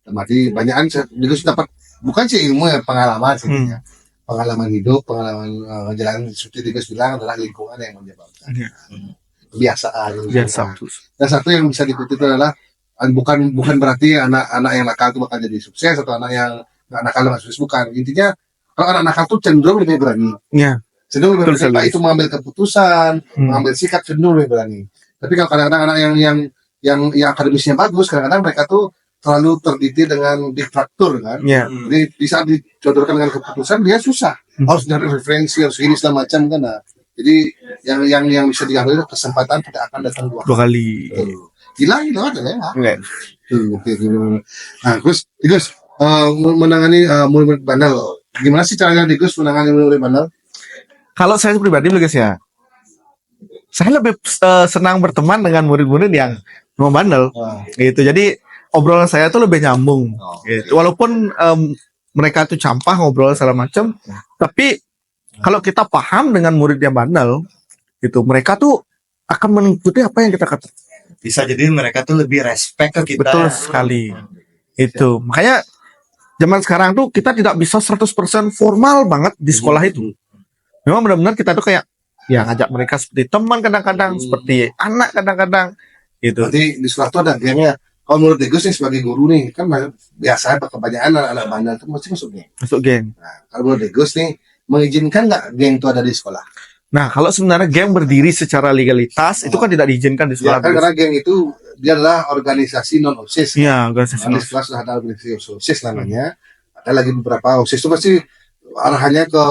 Berarti banyakan juga sudah dapat bukan sih ilmu ya pengalaman sih ya. Pengalaman hidup, pengalaman jalan seperti Digas bilang adalah lingkungan yang menyebabkan. Ya. Kebiasaan. Biasa. Dan satu yang bisa dikutip itu adalah bukan berarti anak-anak yang nakal itu bakal jadi sukses atau anak yang nggak nakal nggak sukses, bukan. Intinya kalau anak nakal itu cenderung lebih berani. Ya. Cenderung lebih Betul berani sekali. itu mengambil keputusan, mengambil sikap cenderung lebih berani. Tapi kalau kadang-kadang anak yang akademisnya bagus, kadang-kadang mereka tuh terlalu terdidik dengan diktator kan. Ya. Jadi di saat dijodohkan dengan keputusan dia susah. Harus nyari referensi, harus ini segala macam kan. Nah, jadi yang bisa diambil itu kesempatan tidak akan datang dua Dua kali. Gila ada ya. Oke. Oke. Nah, Digus menangani murid bandel. Gimana sih caranya Digus menangani murid bandel? Kalau saya pribadi guys ya, saya lebih senang berteman dengan murid-murid yang membandel. Gitu. Jadi obrolan saya tuh lebih nyambung. Gitu. Walaupun mereka tuh campah ngobrol segala macam, tapi kalau kita paham dengan murid yang bandel, gitu, mereka tuh akan mengikuti apa yang kita katakan. Bisa jadi mereka tuh lebih respect ke kita. Betul sekali. Itu. Makanya zaman sekarang tuh kita tidak bisa 100% formal banget di sekolah itu. Memang benar-benar kita tuh kayak ya ngajak mereka seperti teman kadang-kadang, seperti anak kadang-kadang gitu. Berarti di sekolah itu ada gengnya. Kalau menurut Digus nih sebagai guru nih, kan biasanya kebanyakan anak-anak bandel itu mesti masuk geng. Masuk geng. Nah, kalau menurut Digus nih, mengizinkan nggak geng itu ada di sekolah? Nah, kalau sebenarnya geng berdiri secara legalitas itu kan tidak diizinkan di Ya sekolah. kan karena geng itu dia adalah organisasi non OSIS. Iya, organisasi. Di sekolah sudah ada organisasi OSIS namanya. Ada lagi beberapa OSIS itu pasti arahannya ke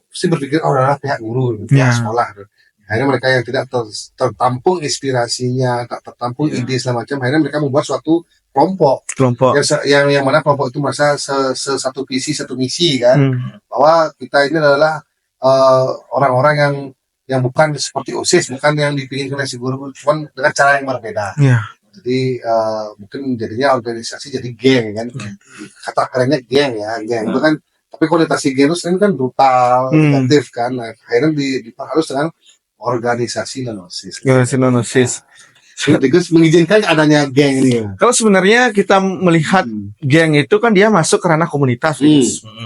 pasti berpikir adalah pihak guru, pihak sekolah. Akhirnya mereka yang tidak tertampung inspirasinya, tak tertampung ide segala macam, akhirnya mereka membuat suatu kelompok. Yang mana kelompok itu merasa satu visi satu misi kan, bahwa kita ini adalah orang-orang yang bukan seperti OSIS, bukan yang dipingin oleh si guru, cuma dengan cara yang berbeda. Jadi mungkin jadinya organisasi jadi geng kan, kata kerennya geng ya, geng itu kan. Tapi konotasi geng itu sering kan brutal, negatif kan. Nah, akhirnya diperhalus dengan organisasi non OSIS. Organisasi non OSIS. Digus mengizinkan adanya geng ini. Kalau sebenarnya kita melihat geng itu kan dia masuk ke ranah komunitas,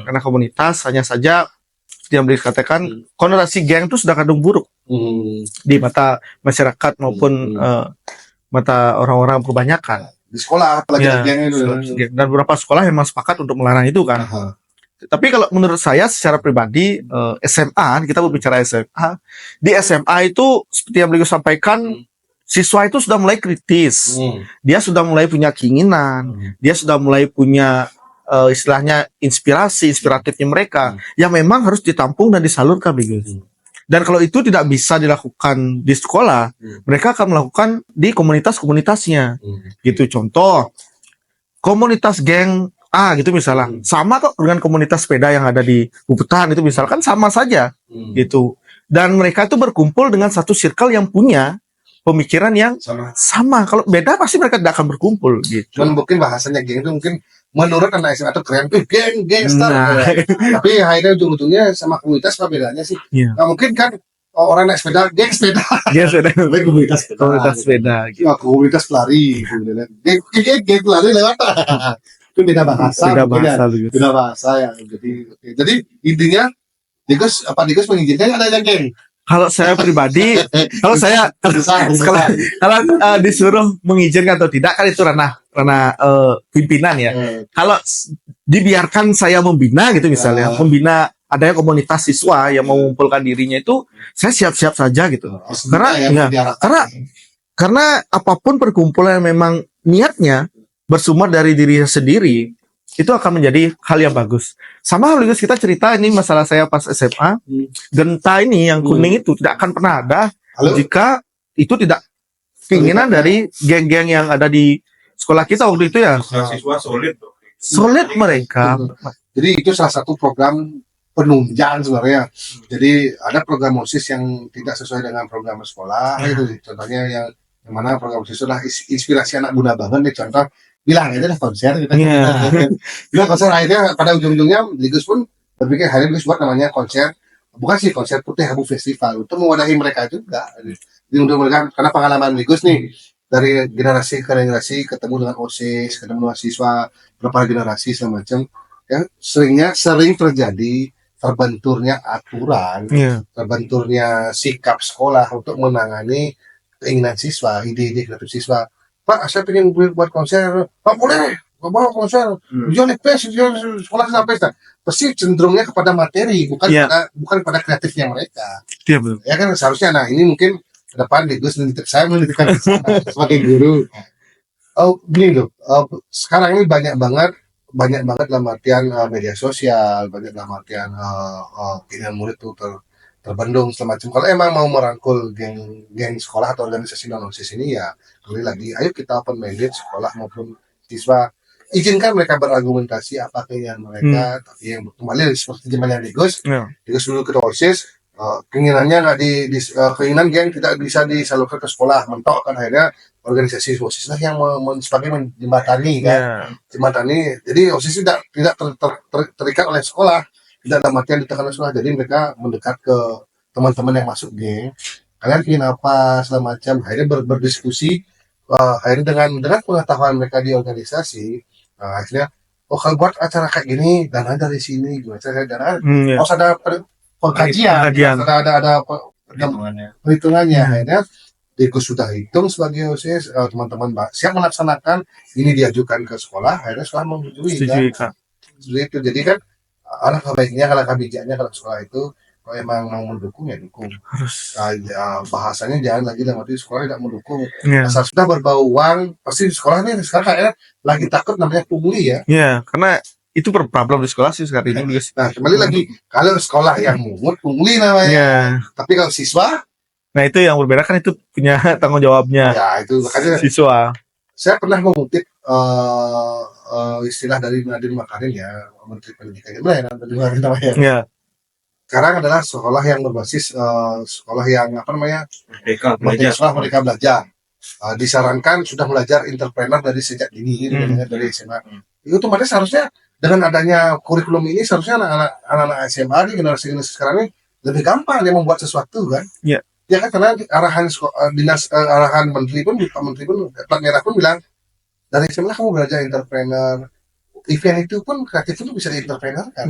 karena komunitas hanya saja yang dikatakan konotasi geng itu sudah kadung buruk di mata masyarakat maupun mata orang-orang kebanyakan. Di sekolah apalagi geng itu. Dan beberapa sekolah memang sepakat untuk melarang itu kan. Tapi kalau menurut saya secara pribadi SMA, kita berbicara SMA, di SMA itu seperti yang beliau sampaikan, siswa itu sudah mulai kritis, dia sudah mulai punya keinginan, dia sudah mulai punya istilahnya inspiratifnya mereka, yang memang harus ditampung dan disalurkan begitu. Dan kalau itu tidak bisa dilakukan di sekolah, mereka akan melakukan di komunitas-komunitasnya, gitu. Contoh, komunitas geng gitu misalnya, sama kok dengan komunitas sepeda yang ada di Bubutan itu misalkan sama saja, gitu. Dan mereka itu berkumpul dengan satu circle yang punya pemikiran yang sama. Kalau beda pasti mereka tidak akan berkumpul, gitu. Cuman mungkin bahasanya geng itu mungkin menurut anak SMA itu keren, gangster. Tapi akhirnya ujung-ujungnya sama komunitas apa bedanya sih? Nah, mungkin kan orang naik sepeda, geng sepeda. Komunitas sepeda. Gitu. Komunitas pelari. Geng pelari lewat. Itu beda bahasa. Beda bahasa ya. Jadi intinya Digus mengizinkan adanya geng. Kalau saya pribadi, kalau saya kalau disuruh mengizinkan atau tidak kan itu ranah pimpinan ya. Kalau dibiarkan saya membina gitu misalnya, membina adanya komunitas siswa yang mengumpulkan dirinya itu, saya siap-siap saja gitu. Karena apapun perkumpulan yang memang niatnya bersumber dari diri sendiri, itu akan menjadi hal yang bagus. Sama halnya kita cerita ini masalah saya pas SMA, genta ini yang kuning itu tidak akan pernah ada jika itu tidak keinginan dari geng-geng yang ada di sekolah kita waktu itu ya. Siswa Solid mereka. Jadi itu salah satu program penunjang sebenarnya. Jadi ada program OSIS yang tidak sesuai dengan program sekolah. Itu contohnya yang mana program OSIS adalah inspirasi anak muda banget nih, contoh bilang aja lah konser gitu. Bilang konser, akhirnya pada ujung-ujungnya Ligus pun berpikir hari ini Ligus buat namanya konser, bukan sih konser Putih Abu Festival, untuk mewadahi mereka juga. Jadi untuk mereka, karena pengalaman Ligus nih dari generasi ke generasi ketemu dengan OSIS, ketemu dengan siswa berapa generasi segala macam, ya sering terjadi terbenturnya aturan, terbenturnya sikap sekolah untuk menangani keinginan siswa, ide-ide kreatif siswa. Pak, saya pengen buat konser. Pak, boleh, nggak mau konser. Ujian pes, ujian sekolah sampai pesta. Pasti cenderungnya kepada materi, bukan pada kreatifnya mereka. Iya betul. Ya kan seharusnya. Nah ini mungkin ke depan Gus saya menitipkan sebagai guru. Oh, gini loh. Sekarang ini banyak banget dalam artian media sosial, banyak dalam artian keinginan murid itu terbendung semacam. Kalau emang mau merangkul geng sekolah atau organisasi non OSIS ini ya kembali lagi, ayo kita open minded sekolah maupun siswa, izinkan mereka berargumentasi apa keinginan mereka. Tapi yang kembali seperti zamannya Gus dulu ke OSIS, keinginannya nggak keinginan geng tidak bisa disalurkan ke sekolah, mentok kan akhirnya organisasi OSIS lah yang sebagai menjembatani kan, jembatani. Jadi OSIS tidak terikat oleh sekolah, tidak dalam artian ditekan oleh sekolah, jadi mereka mendekat ke teman-teman yang masuk geng, kalian ingin apa segala macam, akhirnya berdiskusi, akhirnya dengan pengetahuan mereka di organisasi, akhirnya kalau buat acara kayak gini dana dari sini gimana cara dana, ada pengkajian, ada perhitungannya. Akhirnya Gus sudah hitung sebagai OSIS, teman-teman siap melaksanakan, ini diajukan ke sekolah, akhirnya sekolah menyetujui kan. Itu jadi kan alangkah baiknya, alangkah bijaknya kalau sekolah itu kalau emang mau mendukung ya dukung. Bahasanya jangan lagi dalam arti sekolah tidak mendukung. Asal sudah berbau uang, pasti sekolah ini sekarang kayaknya lagi takut namanya pungli ya. Iya, karena itu problem di sekolah sih sekarang ini. Nah, kembali lagi, kalau sekolah yang mungut pungli namanya. Tapi kalau siswa, nah itu yang berbeda kan, itu punya tanggung jawabnya. Ya itu makanya siswa. Saya pernah mengutip istilah dari Nadiem Makarim ya, Menteri Pendidikan namanya. Sekarang adalah sekolah yang berbasis sekolah yang sekolah Merdeka Belajar. Disarankan sudah belajar entrepreneur dari sejak dini, dari SMA. Itu otomatis seharusnya dengan adanya kurikulum ini, seharusnya anak-anak SMA di generasi sekarang ini lebih gampang dia membuat sesuatu kan. Ya kan, karena arahan arahan menteri pun plat merah pun bilang dari SMA kamu belajar entrepreneur, event itu pun kreatif itu bisa di-entrepreneur kan.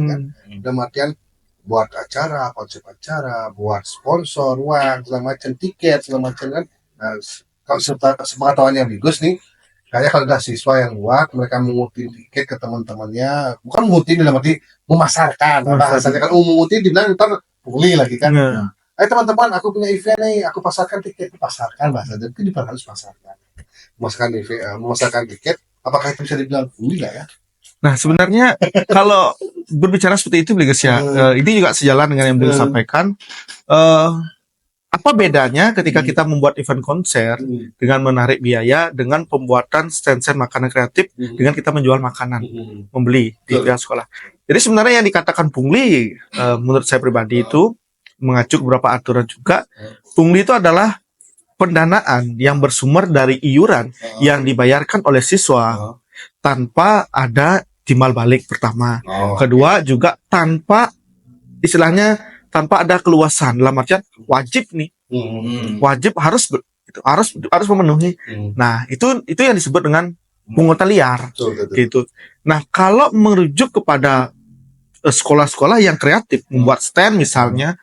Dalam artian buat acara, konsep acara, buat sponsor, uang, segala macam, tiket, segala macam kan. Nah, kalau sepengetahuannya Gus nih, kayak kalau ada siswa yang buat, mereka mengutin tiket ke teman-temannya, bukan mengutin dalam arti memasarkan, bahasanya kan mengutin dibilang ntar pulih lagi kan. Teman-teman, aku punya event nih, aku pasarkan tiket, pasarkan bahasa, tapi di harus pasarkan. Memasarkan tiket, apakah itu bisa dibilang pulih lah ya? Nah sebenarnya kalau berbicara seperti itu Gus ya, ini juga sejalan dengan yang beliau sampaikan. Apa bedanya ketika kita membuat event konser dengan menarik biaya, dengan pembuatan stand-stand makanan kreatif, dengan kita menjual makanan, membeli di pihak sekolah. Jadi sebenarnya yang dikatakan pungli, menurut saya pribadi itu mengacu beberapa aturan juga. Pungli itu adalah pendanaan yang bersumber dari iuran yang dibayarkan oleh siswa tanpa ada timbal balik pertama. Kedua juga tanpa istilahnya tanpa ada keluasan, dalam artian wajib nih, wajib harus memenuhi. Nah itu yang disebut dengan pungutan liar, gitu. Nah kalau merujuk kepada sekolah-sekolah yang kreatif, membuat stand misalnya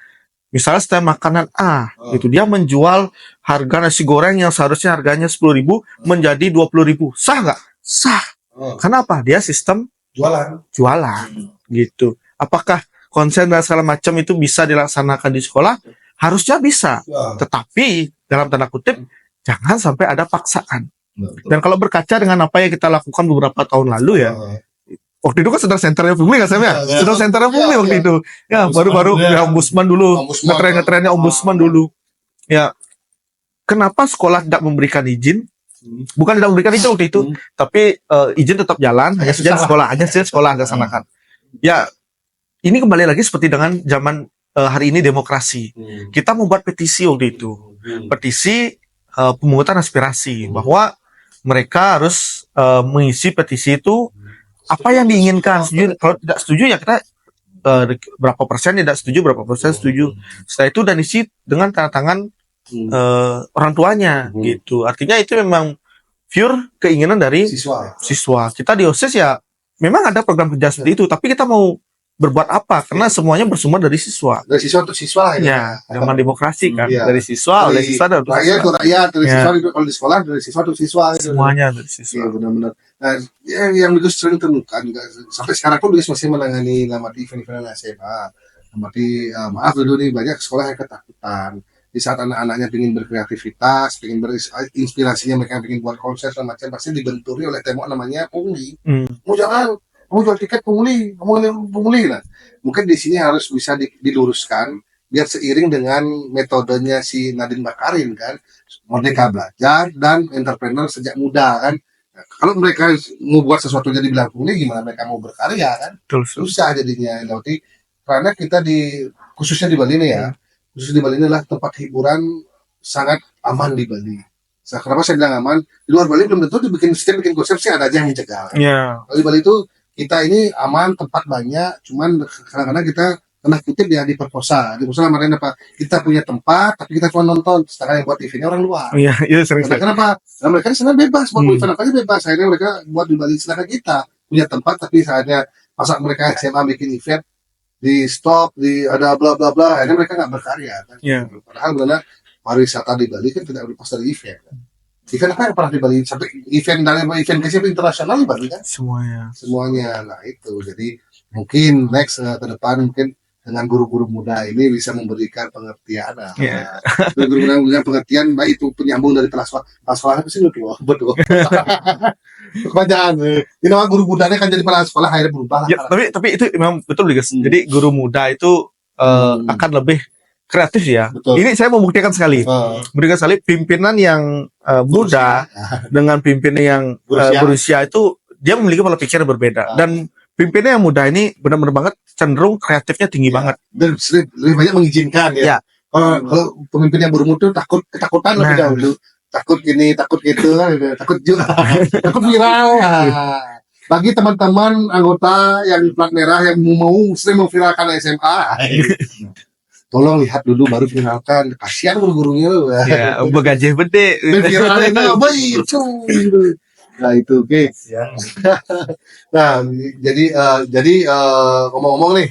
Misalnya stand makanan A, gitu dia menjual harga nasi goreng yang seharusnya harganya 10.000 menjadi 20.000. Sah nggak? Sah. Kenapa? Dia sistem jualan gitu. Apakah konsen dan segala macam itu bisa dilaksanakan di sekolah? Harusnya bisa. Tetapi dalam tanda kutip jangan sampai ada paksaan. Dan kalau berkaca dengan apa yang kita lakukan beberapa tahun lalu ya, waktu itu kan sedang senternya Pungli nggak Sam ya? Sedang senternya Pungli waktu itu. Ya baru-baru ya Ombudsman dulu, ngetren-ngetrennya Ombudsman dulu. Ya kenapa sekolah tidak memberikan izin? Bukan tidak memberikan izin waktu itu, tapi izin tetap jalan, hanya saja sekolah laksanakan. Ya ini kembali lagi seperti dengan zaman hari ini demokrasi. Kita membuat petisi waktu itu, petisi pemungutan aspirasi bahwa mereka harus mengisi petisi itu apa yang diinginkan. Setuju, kalau tidak setuju ya kita berapa persen tidak setuju, berapa persen setuju. Setelah itu dan isi dengan tanda tangan orang tuanya gitu. Artinya itu memang pure keinginan dari siswa. Kita di OSIS ya memang ada program kerja seperti itu, tapi kita mau berbuat apa? Karena semuanya bersumber dari siswa. Dari siswa untuk siswa ya. Zaman demokrasi kan, Iya. dari siswa, oleh siswa dan rakyat untuk rakyat, dari siswa kalau di sekolah dari siswa untuk siswa. Semuanya dari siswa. Iya benar-benar. Nah, yang Bigus sering temukan sampai sekarang pun Bigus masih menangani lamati event-event SMA. Lamati maaf dulu nih banyak sekolah yang ketakutan. Di saat anak-anaknya ingin berkreativitas, ingin berinspirasinya, mereka ingin buat konser dan macam pasti dibenturi oleh tembok namanya pungli. Mau jangan, kamu jual tiket pungli lah. Mungkin di sini harus bisa diluruskan biar seiring dengan metodenya si Nadine Makarim kan, Merdeka Belajar dan entrepreneur sejak muda kan. Nah, kalau mereka mau buat sesuatu jadi bilang pungli, gimana mereka mau berkarya kan? Susah jadinya. Nanti karena kita khususnya di Bali nih ya, khusus di Bali ini adalah tempat hiburan sangat aman di Bali. Kenapa saya bilang aman? Di luar Bali belum tentu bikin konsep sih ada aja yang mencegah. Kalau di Bali itu kita ini aman, tempat banyak, cuman kadang-kadang kita kena kutip ya diperkosa. Diperkosa kemarin apa? Kita punya tempat, tapi kita cuma nonton. Sedangkan yang buat eventnya orang luar. Iya, sering. Kenapa? Karena mereka di sana bebas, buat event apa aja bebas. Akhirnya mereka buat di Bali. Sedangkan kita punya tempat, tapi saatnya masa mereka SMA bikin event, di stop, ada bla bla bla, akhirnya mereka nggak berkarya. Kan? Padahal benar pariwisata di Bali kan tidak lepas dari event. Kan? Event apa yang pernah di Bali? Sampai event kecil internasional di Bali kan? Semuanya. Nah itu, jadi mungkin next ke depan mungkin dengan guru-guru muda ini bisa memberikan pengertian. Guru-guru muda memberikan pengertian, baik itu penyambung dari kelas sekolah itu sih betul. Kebanyakan, ini nama guru mudanya kan jadi kepala sekolah akhirnya berubah. Ya, tapi itu memang betul guys. Jadi guru muda itu akan lebih kreatif ya. Betul. Ini saya membuktikan sekali. Membuktikan sekali pimpinan yang muda dengan pimpinan yang berusia itu dia memiliki pola pikir yang berbeda. Dan pimpinan yang muda ini benar-benar banget cenderung kreatifnya tinggi banget. Dan lebih banyak mengizinkan ya. Kalau pemimpin yang berumur itu ketakutan lebih dahulu. Takut gini, takut gitu, takut juga, takut viral. Bagi teman-teman anggota yang plat merah yang mau sering memviralkan SMA, tolong lihat dulu baru viralkan. Kasihan guru-gurunya loh. Ya, begaji gede. Viralin baik. Nah itu oke. Nah jadi ngomong-ngomong nih,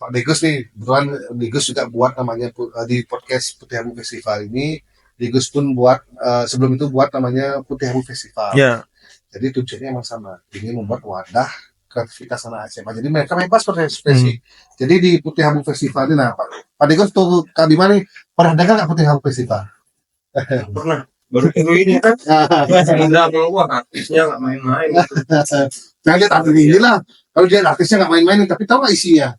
Pak Degus nih, betulan Degus juga buat namanya di podcast Putih Abu Festival ini. Degus pun buat sebelum itu buat namanya Putih Abu Festival. Jadi tujuannya emang sama. Ini membuat wadah kreativitas anak SMA. Jadi mereka bebas berekspresi. Jadi di Putih Abu Festival ini, nah Pak Degus tuh Kak Bima nih pernah dengar nggak Putih Abu Festival? Pernah. Baru ini kan. Nggak keluar artisnya nggak main-main. Jangan lihat artis ini lah. Kalau dia artisnya nggak main-main, tapi tahu nggak isinya?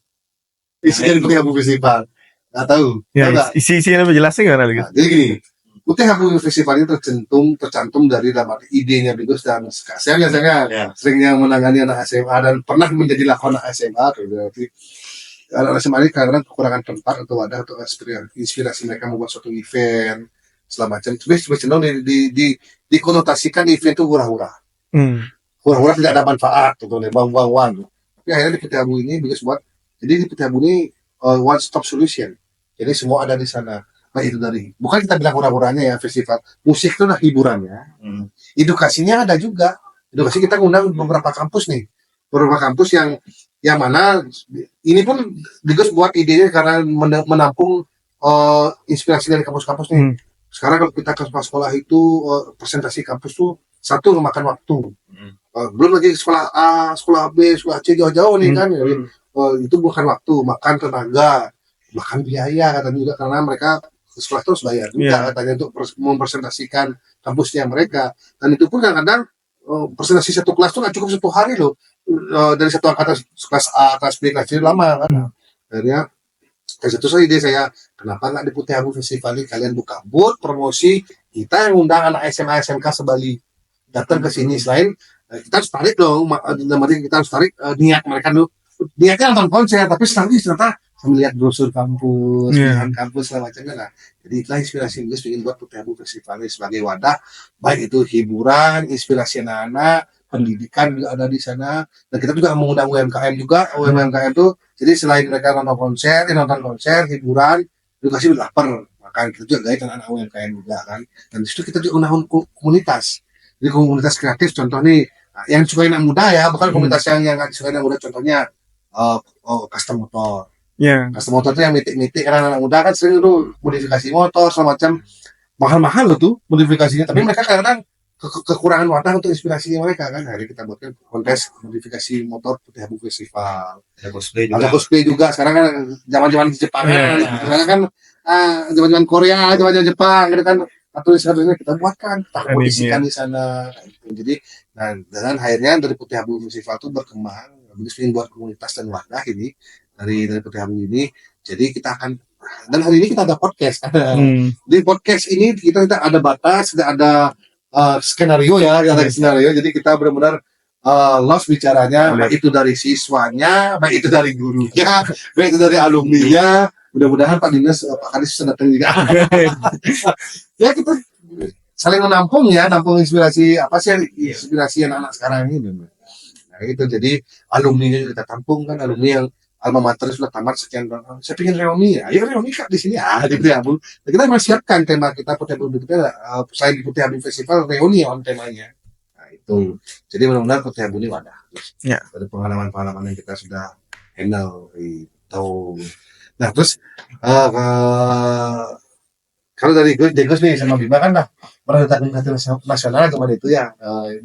Isinya di Putih Abu Festival. Nggak tahu. Ya, isi-isinya lebih jelasnya nggak lagi. Jadi gini. Putih Abu Festival ini tercantum dari dalam idenya Bigus dan saya biasanya seringnya menangani anak SMA dan pernah menjadi lakon anak SMA. Berarti anak SMA ini kadang kekurangan tempat atau wadah untuk inspirasi mereka membuat suatu event segala macam. Tapi cenderung dikonotasikan event itu hura-hura. Hura-hura tidak ada manfaat, gitu, buang-buang. Tapi akhirnya di Putih Abu ini Bigus buat. Jadi di Putih Abu ini one stop solution. Jadi semua ada di sana. Nah itu bukan kita bilang hura-huranya ya festival musik itu lah hiburannya, edukasinya ada juga. Edukasi kita ngundang beberapa kampus nih, beberapa kampus yang mana ini pun Digus buat idenya karena menampung inspirasi dari kampus-kampus nih. Hmm. Sekarang kalau kita ke sekolah itu presentasi kampus tuh satu memakan waktu. Belum lagi sekolah A, sekolah B, sekolah C jauh-jauh nih kan. Jadi, itu bukan waktu, makan tenaga, makan biaya katanya juga karena mereka sekolah terus bayar juga katanya untuk mempresentasikan kampusnya mereka. Dan itu pun kadang-kadang presentasi satu kelas tuh nggak cukup 1 hari loh. Dari satu angkatan kelas A, kelas B, kelas C lama kan. Akhirnya dari situ saya ide saya, kenapa nggak di Putih Abu Festival ini kalian buka booth promosi, kita yang undang anak SMA SMK sebali datang ke sini. Selain kita harus tarik dong, kita harus tarik niat mereka dulu. Niatnya nonton konser, tapi ternyata melihat brosur kampus, pilihan kampus segala macamnya lah. Jadi itulah inspirasi Digus ingin buat Putih Abu Festival ini sebagai wadah, baik itu hiburan, inspirasi anak-anak, pendidikan juga ada di sana. Dan kita juga mengundang UMKM juga. UMKM itu jadi selain mereka nonton konser, hiburan, edukasi lapar. Maka kita juga gait anak-anak UMKM juga kan. Dan di situ kita juga undang komunitas. Jadi komunitas kreatif contoh nih yang suka anak muda ya, bukan komunitas yang nggak disukai anak muda, contohnya custom motor. Custom motor itu yang mitik-mitik karena anak muda kan sering tuh modifikasi motor segala macam, mahal-mahal loh tuh modifikasinya. Tapi mereka kadang-kadang kekurangan wadah untuk inspirasi mereka kan. Hari kita buatkan kontes modifikasi motor Putih Abu Festival. Ada cosplay juga. Sekarang kan zaman-zaman di Jepang kan. Sekarang kan zaman-zaman Korea, zaman-zaman Jepang gitu kan. Tulisannya kita buatkan, kita kondisikan di sana. Jadi dan akhirnya dari Putih Abu Festival itu berkembang. Digus ingin buat komunitas dan wadah ini dari Putih Abu ini. Jadi kita akan, dan hari ini kita ada podcast. Di podcast ini kita ada batas, kita ada skenario ya, jadi kita benar-benar lost bicaranya, baik itu dari siswanya, baik itu dari gurunya, baik itu dari alumninya. Mudah-mudahan Pak Dinas, Pak Kadis bisa datang juga. Ya kita saling menampung ya, nampung inspirasi apa sih inspirasi anak-anak sekarang ini. Nah itu jadi alumninya kita tampung kan, alumni yang alma mater sudah tamat sekian tahun. Saya pengen reuni ya, reuni Kak di sini di Putih Abu. Nah, kita memang siapkan tema kita Putih Abu kita selain di Putih Abu Festival reuni on temanya. Nah itu. Jadi benar-benar Putih Abu ini wadah. Ya. Ada pengalaman-pengalaman yang kita sudah handle itu. Nah terus kalau dari Digus nih sama Bima kan lah pernah datang ke nasional kemarin itu ya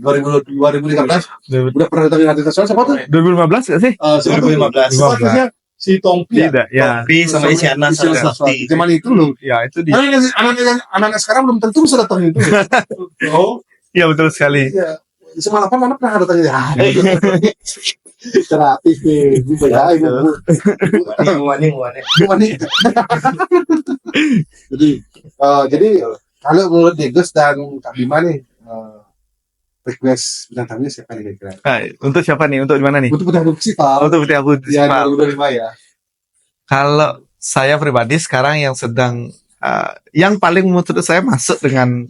2015 udah pernah datang ke nasional siapa tuh 2015 nggak sih? 2015 si Tongpi ya. Tompi sama Isyana Saraswati. zaman itu loh Ya itu dia. anak-anak sekarang belum tentu bisa datang itu. Oh Iya betul sekali. iya semalam mana pernah datang ya terapi juga ya jadi kalau menurut Digus dan Kak Bima nih request bintang tamunya siapa nih kira-kira? Untuk siapa nih? Untuk di mana nih? Untuk Putih Abu Festival. Untuk Putih Abu Ya Festival. 2025 ya. Kalau saya pribadi sekarang yang sedang yang paling menurut saya masuk dengan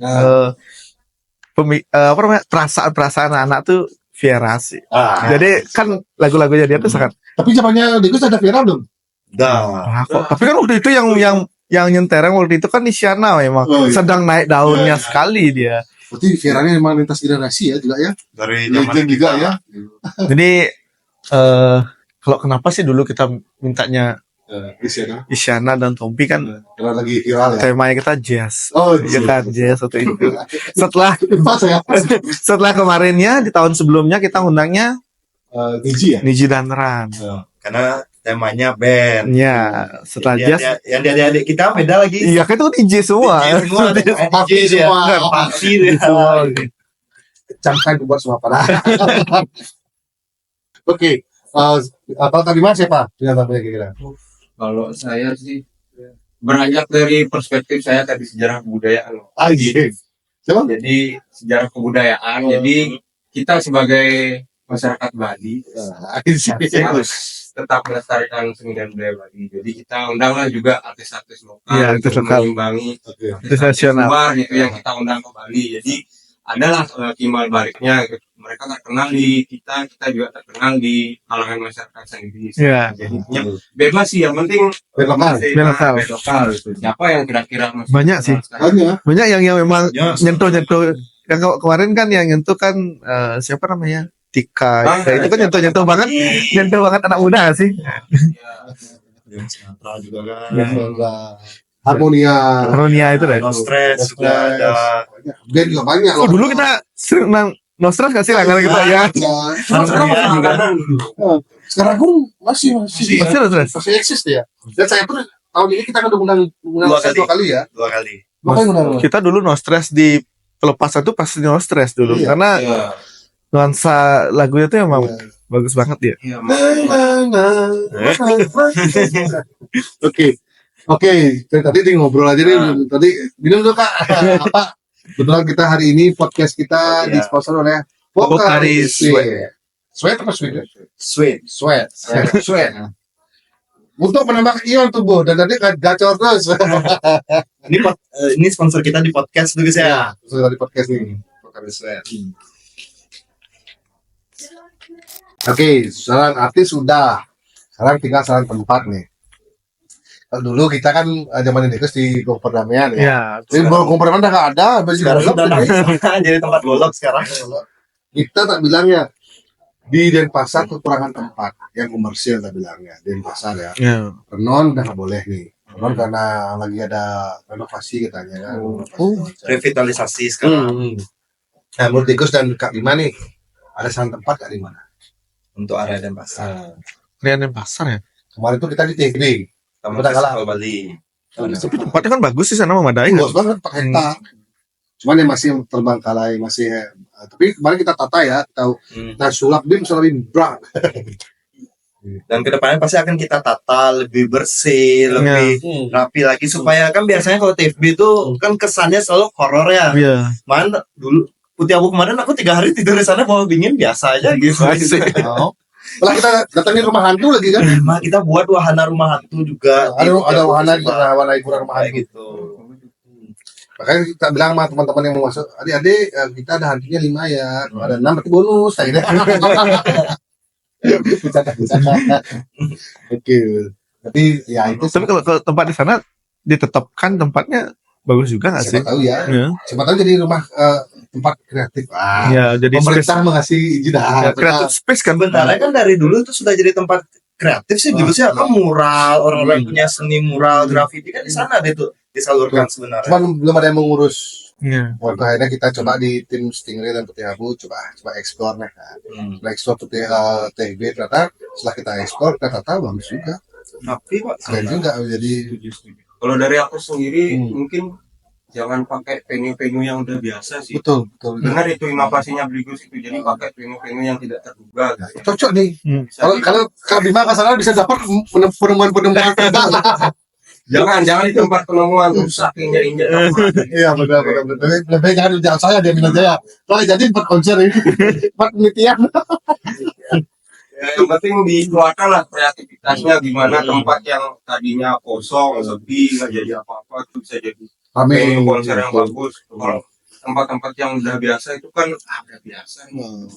perasaan anak-anak tuh Viera sih. Jadi kan lagu-lagunya dia tuh sangat. Tapi zamannya Digus ada viral belum? Tapi kan waktu itu yang nyentereng waktu itu kan Isyana memang sedang naik daunnya sekali dia. Berarti viralnya memang lintas generasi ya juga ya. Dari Legend juga ya. Jadi kalau kenapa sih dulu kita mintanya Isyana dan Tompi kan Karena lagi viral ya. temanya kita jazz. Oh, Ya kan jazz waktu itu. Pas ya. Setelah kemarinnya di tahun sebelumnya kita undangnya Niji ya. Niji dan Ran. Karena temanya band. Ya, setelah jazz. Yang adik-adik kita beda lagi. Iya, kan itu DJ semua. Party semua. Party Semua. Camkan buat semua para. Oke. Kalau tadi mas siapa? Kira-kira. Kalau saya sih beranjak dari perspektif saya tadi sejarah kebudayaan. Iya. Siapa? Jadi sejarah kebudayaan. Jadi kita sebagai masyarakat Bali harus tetap melestarikan seni dan budaya Bali. Jadi kita undanglah juga artis-artis lokal, Iya, artis untuk lokal. mengimbangi Artis nasional. luar gitu yang kita undang ke Bali. Jadi adalah timbal baliknya gitu. Mereka terkenal di kita juga terkenal di kalangan masyarakat sendiri. Iya. Jadinya bebas sih, yang penting Band lokal. gitu. Siapa yang kira-kira masuk Banyak sih. Banyak. Banyak yang memang Ya, nyentuh. Yang kemarin kan yang nyentuh kan siapa namanya? Tika, itu kan nyentuh banget anak muda gak sih? Sumatera juga kan. Harmonia itu deh. No Stress juga ada. band juga banyak Oh dulu kita sering nang Nostras gak sih langganan kita ya? Sekarang pun masih Masih Nostras. masih eksis ya. Dan saya pun tahun ini kita kan udah undang Dua dua kali ya. 2 kali. Makanya undang. Kita dulu Nostras di pelepasan tuh pasti Nostras dulu Iya. karena Iya. nuansa lagunya tuh emang Iya. bagus banget ya. Iya, Oke, tadi di ngobrol aja nih. Tadi minum dulu Kak. Apa? Betulan kita hari ini podcast kita Iya. disponsor oleh Pocari Sweat. Sweat apa sweat? Sweet. Sweat. Sweat. Untuk menambah ion tubuh dan tadi gacor terus. Ini sponsor kita di podcast tuh guys ya. Sudah di podcast nih. Pocari Sweat. Oke, saran artis sudah. Sekarang tinggal saran tempat nih. Kalau dulu kita kan zaman Indekes di Gong Perdamaian ya. Ya. Ini Gong Perdamaian udah nggak ada. Masih Sekarang golok, udah jadi jadi tempat golok sekarang. kita tak bilangnya di Denpasar kekurangan tempat yang komersil tak bilangnya Denpasar ya. Ya. Renon udah nggak boleh nih. Renon karena lagi ada renovasi katanya kan. Revitalisasi sekarang Nah, menurut Tikus dan Kak Bima nih ada saran tempat Kak di mana? untuk area Denpasar. Rian Pasar ya. Kemarin tuh kita di TGD. Taman Udah kalah. Festival Bali. Tapi tempatnya kan bagus sih sana memadai. Luas banget 4 hektar. Cuman yang masih terbengkalai masih tapi kemarin kita tata ya, tahu nah sulap bim brak. Dan kedepannya pasti akan kita tata lebih bersih, lebih rapi lagi supaya kan biasanya kalau TFB itu kan kesannya selalu horor ya. Iya. Mana dulu Putih Abu kemarin aku 3 hari tidur di sana bawa dingin biasa aja gitu. Oh. Setelah kita datangin rumah hantu lagi kan. Emang kita buat wahana rumah hantu juga. Ada wahana hiburan rumah kayak hantu. gitu. Makanya kita bilang sama teman-teman yang mau masuk, adik-adik kita ada hantunya 5 ya, kalau ada 6 berarti bonus. Bercanda. Oke. Tapi ya itu Tapi kalau tempat di sana ditetapkan tempatnya bagus juga nggak sih? siapa tahu ya. Ya. Siapa tahu jadi rumah tempat kreatif. Ya, jadi Pemerintah mengasih izin. ya, creative space kan Sebenarnya kan dari dulu itu sudah jadi tempat kreatif sih dulu sih apa mural orang-orang punya seni mural graffiti kan di sana ada itu disalurkan sebenarnya. Cuman belum ada yang mengurus. Ya. Waktu akhirnya kita coba di tim Stingray dan Putih Abu coba explore nah. Kita explore Putih TB ternyata setelah kita explore ternyata bagus juga. Tapi kok Keren juga jadi Kalau dari aku sendiri mungkin jangan pakai venue-venue yang udah biasa sih. betul. Benar itu inovasinya Bligus itu, jadi pakai venue-venue yang tidak terduga gitu. Cocok nih. Bisa Kalau Kak Bima ke sana bisa dapat penemuan-penemuan. jangan di tempat penemuan rusak injak-injak. Iya benar. Lebih jangan saya dia minat saya. Kalau jadi 4 konser ini 4 penelitian. Yang penting dikeluarkan lah kreativitasnya, gimana tempat yang tadinya kosong sepi nggak jadi apa-apa itu bisa jadi venue konser yang bagus. Kalau tempat-tempat yang udah biasa itu kan udah biasa nih.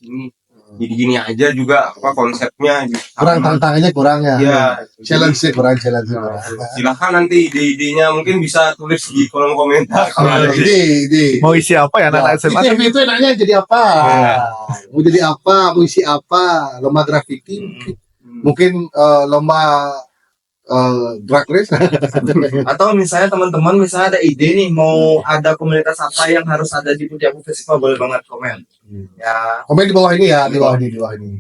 Ini jadi gini aja juga apa konsepnya gitu. Kurang tantangannya kurang ya. Ya, Challenge kurang. silahkan nanti ide-idenya mungkin bisa tulis di kolom komentar. Ide. Mau isi apa ya anak SMA? Itu enaknya jadi apa? Mau jadi apa? Mau isi apa? Lomba graffiti? Mungkin lomba drag race? atau misalnya teman-teman misalnya ada ide nih mau ada komunitas apa yang harus ada di Putih Abu Festival boleh banget komen. Ya Komen di bawah ini ya, di bawah ini.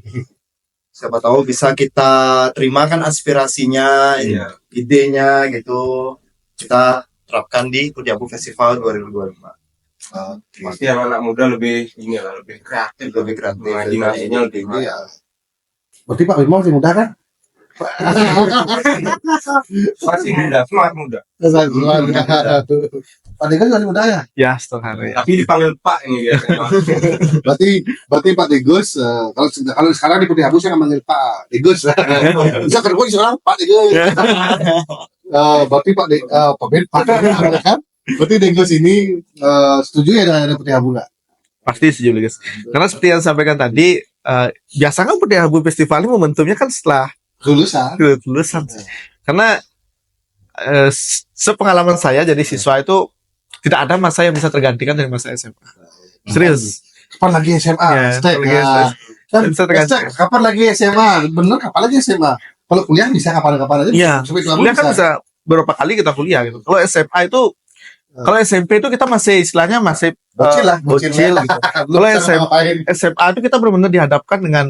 siapa tahu bisa kita terima kan aspirasinya, Iya. idenya gitu kita terapkan di Putih Abu Festival 2025. Pasti yang anak muda lebih lebih kreatif, Lebih kreatif. imajinasinya lebih baik. Iya. Berarti Pak Bima masih muda kan? Masih muda, semangat muda. Pak Degas masih muda ya? Ya, setengah hari. Tapi dipanggil Pak ini biasanya. Berarti Pak Degus kalau sekarang di Putih Abu saya nggak manggil Pak Degus. Bisa kerja di sekarang Pak Degus. Berarti Pak Ben kan? Berarti Degus ini setuju ya dengan Putih Abu nggak? Pasti setuju guys. Karena seperti yang sampaikan tadi, biasanya Putih Abu Festival ini momentumnya kan setelah lulusan. Karena sepengalaman saya jadi siswa itu tidak ada masa yang bisa tergantikan dari masa SMA. Serius. kapan lagi SMA? Ya, Stek, kapan lagi nah. Kan, Bisa tergantung. Stek, kapan lagi SMA? Bener, kapan lagi SMA? Kalau kuliah bisa kapan-kapan aja. Iya, Sampai tua kuliah kan bisa berapa kali kita kuliah gitu. Kalau SMA itu, kalau SMP itu kita masih istilahnya masih Bocil lah, bocil lah. gitu. Belum Kalau bisa ngapain. SMA itu kita benar-benar dihadapkan dengan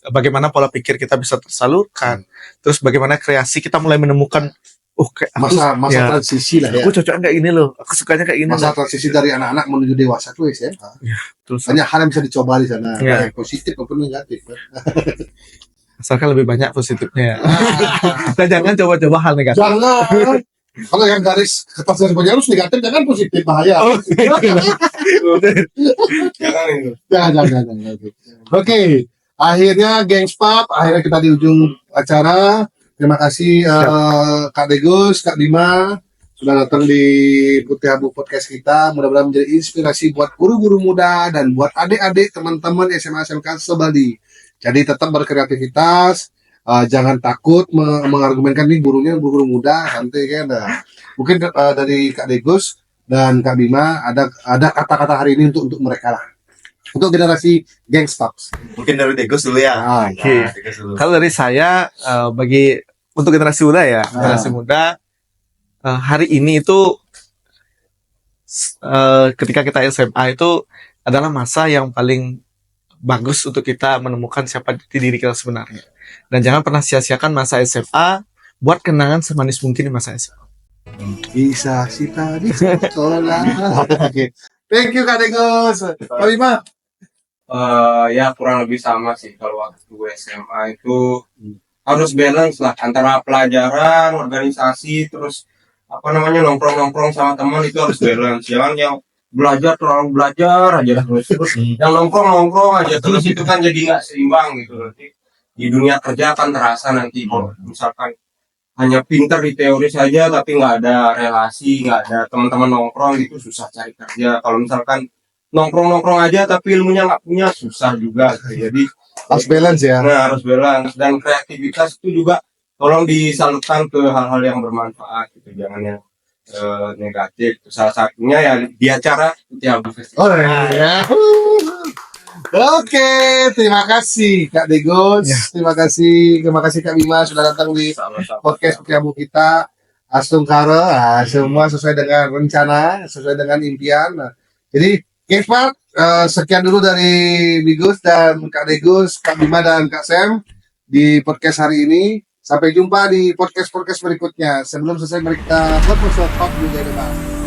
bagaimana pola pikir kita bisa tersalurkan, terus bagaimana kreasi kita mulai menemukan, kayak aku, Masa ya, transisi lah ya. aku cocoknya kayak gini loh, aku sukanya kayak gini. Masa loh. transisi dari anak-anak menuju dewasa tuh SMA. Terus Banyak hal yang bisa dicoba di sana, Ya. baik positif maupun negatif. asalkan lebih banyak positifnya. Dan jangan coba-coba hal negatif. Jangan. Kalau yang garis kertas dari harus negatif, jangan positif, bahaya. Jangan itu. Jangan. Oke, akhirnya Gangspap, akhirnya kita di ujung acara. Terima kasih Kak Degus, Kak Bima sudah datang di Putih Abu Podcast kita. Mudah-mudahan menjadi inspirasi buat guru-guru muda dan buat adik-adik teman-teman SMA SMK sebali. Jadi tetap berkreativitas, jangan takut mengargumenkan nih gurunya guru muda, nanti kan. Mungkin dari Kak Degus dan Kak Bima ada kata-kata hari ini untuk mereka lah. Untuk generasi Gangstaps. Mungkin dari Degus dulu ya. Oke. Nah, Degus dulu. Kalau dari saya bagi untuk generasi muda ya, generasi muda hari ini itu ketika kita SMA itu adalah masa yang paling bagus untuk kita menemukan siapa diri kita sebenarnya. Dan jangan pernah sia-siakan masa SMA, buat kenangan semanis mungkin di masa SMA. Bisa kita di sekolah. Oke. Thank you Kak Degus. Kak Bima. Ya kurang lebih sama sih kalau waktu SMA itu harus balance lah antara pelajaran, organisasi, terus apa namanya nongkrong sama teman itu harus balance. Jangan yang belajar terlalu belajar aja terus yang nongkrong aja terus itu kan jadi nggak seimbang gitu. Nanti di dunia kerja akan terasa nanti kalau misalkan hanya pintar di teori saja tapi nggak ada relasi, nggak ada teman-teman nongkrong itu susah cari kerja. Kalau misalkan nongkrong aja tapi ilmunya nggak punya susah juga gitu. Jadi Harus balance ya. nah, harus balance dan kreativitas itu juga tolong disalurkan ke hal-hal yang bermanfaat gitu, jangan yang negatif. Salah satunya ya di acara Putih Abu Festival. Oh ya. Oke, terima kasih Kak Degus. Ya. Terima kasih Kak Bima sudah datang di Sama-sama. podcast Putih Abu kita. Astungkara, semua sesuai dengan rencana, sesuai dengan impian. Nah, jadi Gangspap, sekian dulu dari Bigus dan Kak Degus, Kak Bima dan Kak Sam di podcast hari ini. Sampai jumpa di podcast berikutnya. Sebelum selesai, mari kita berpesan di depan.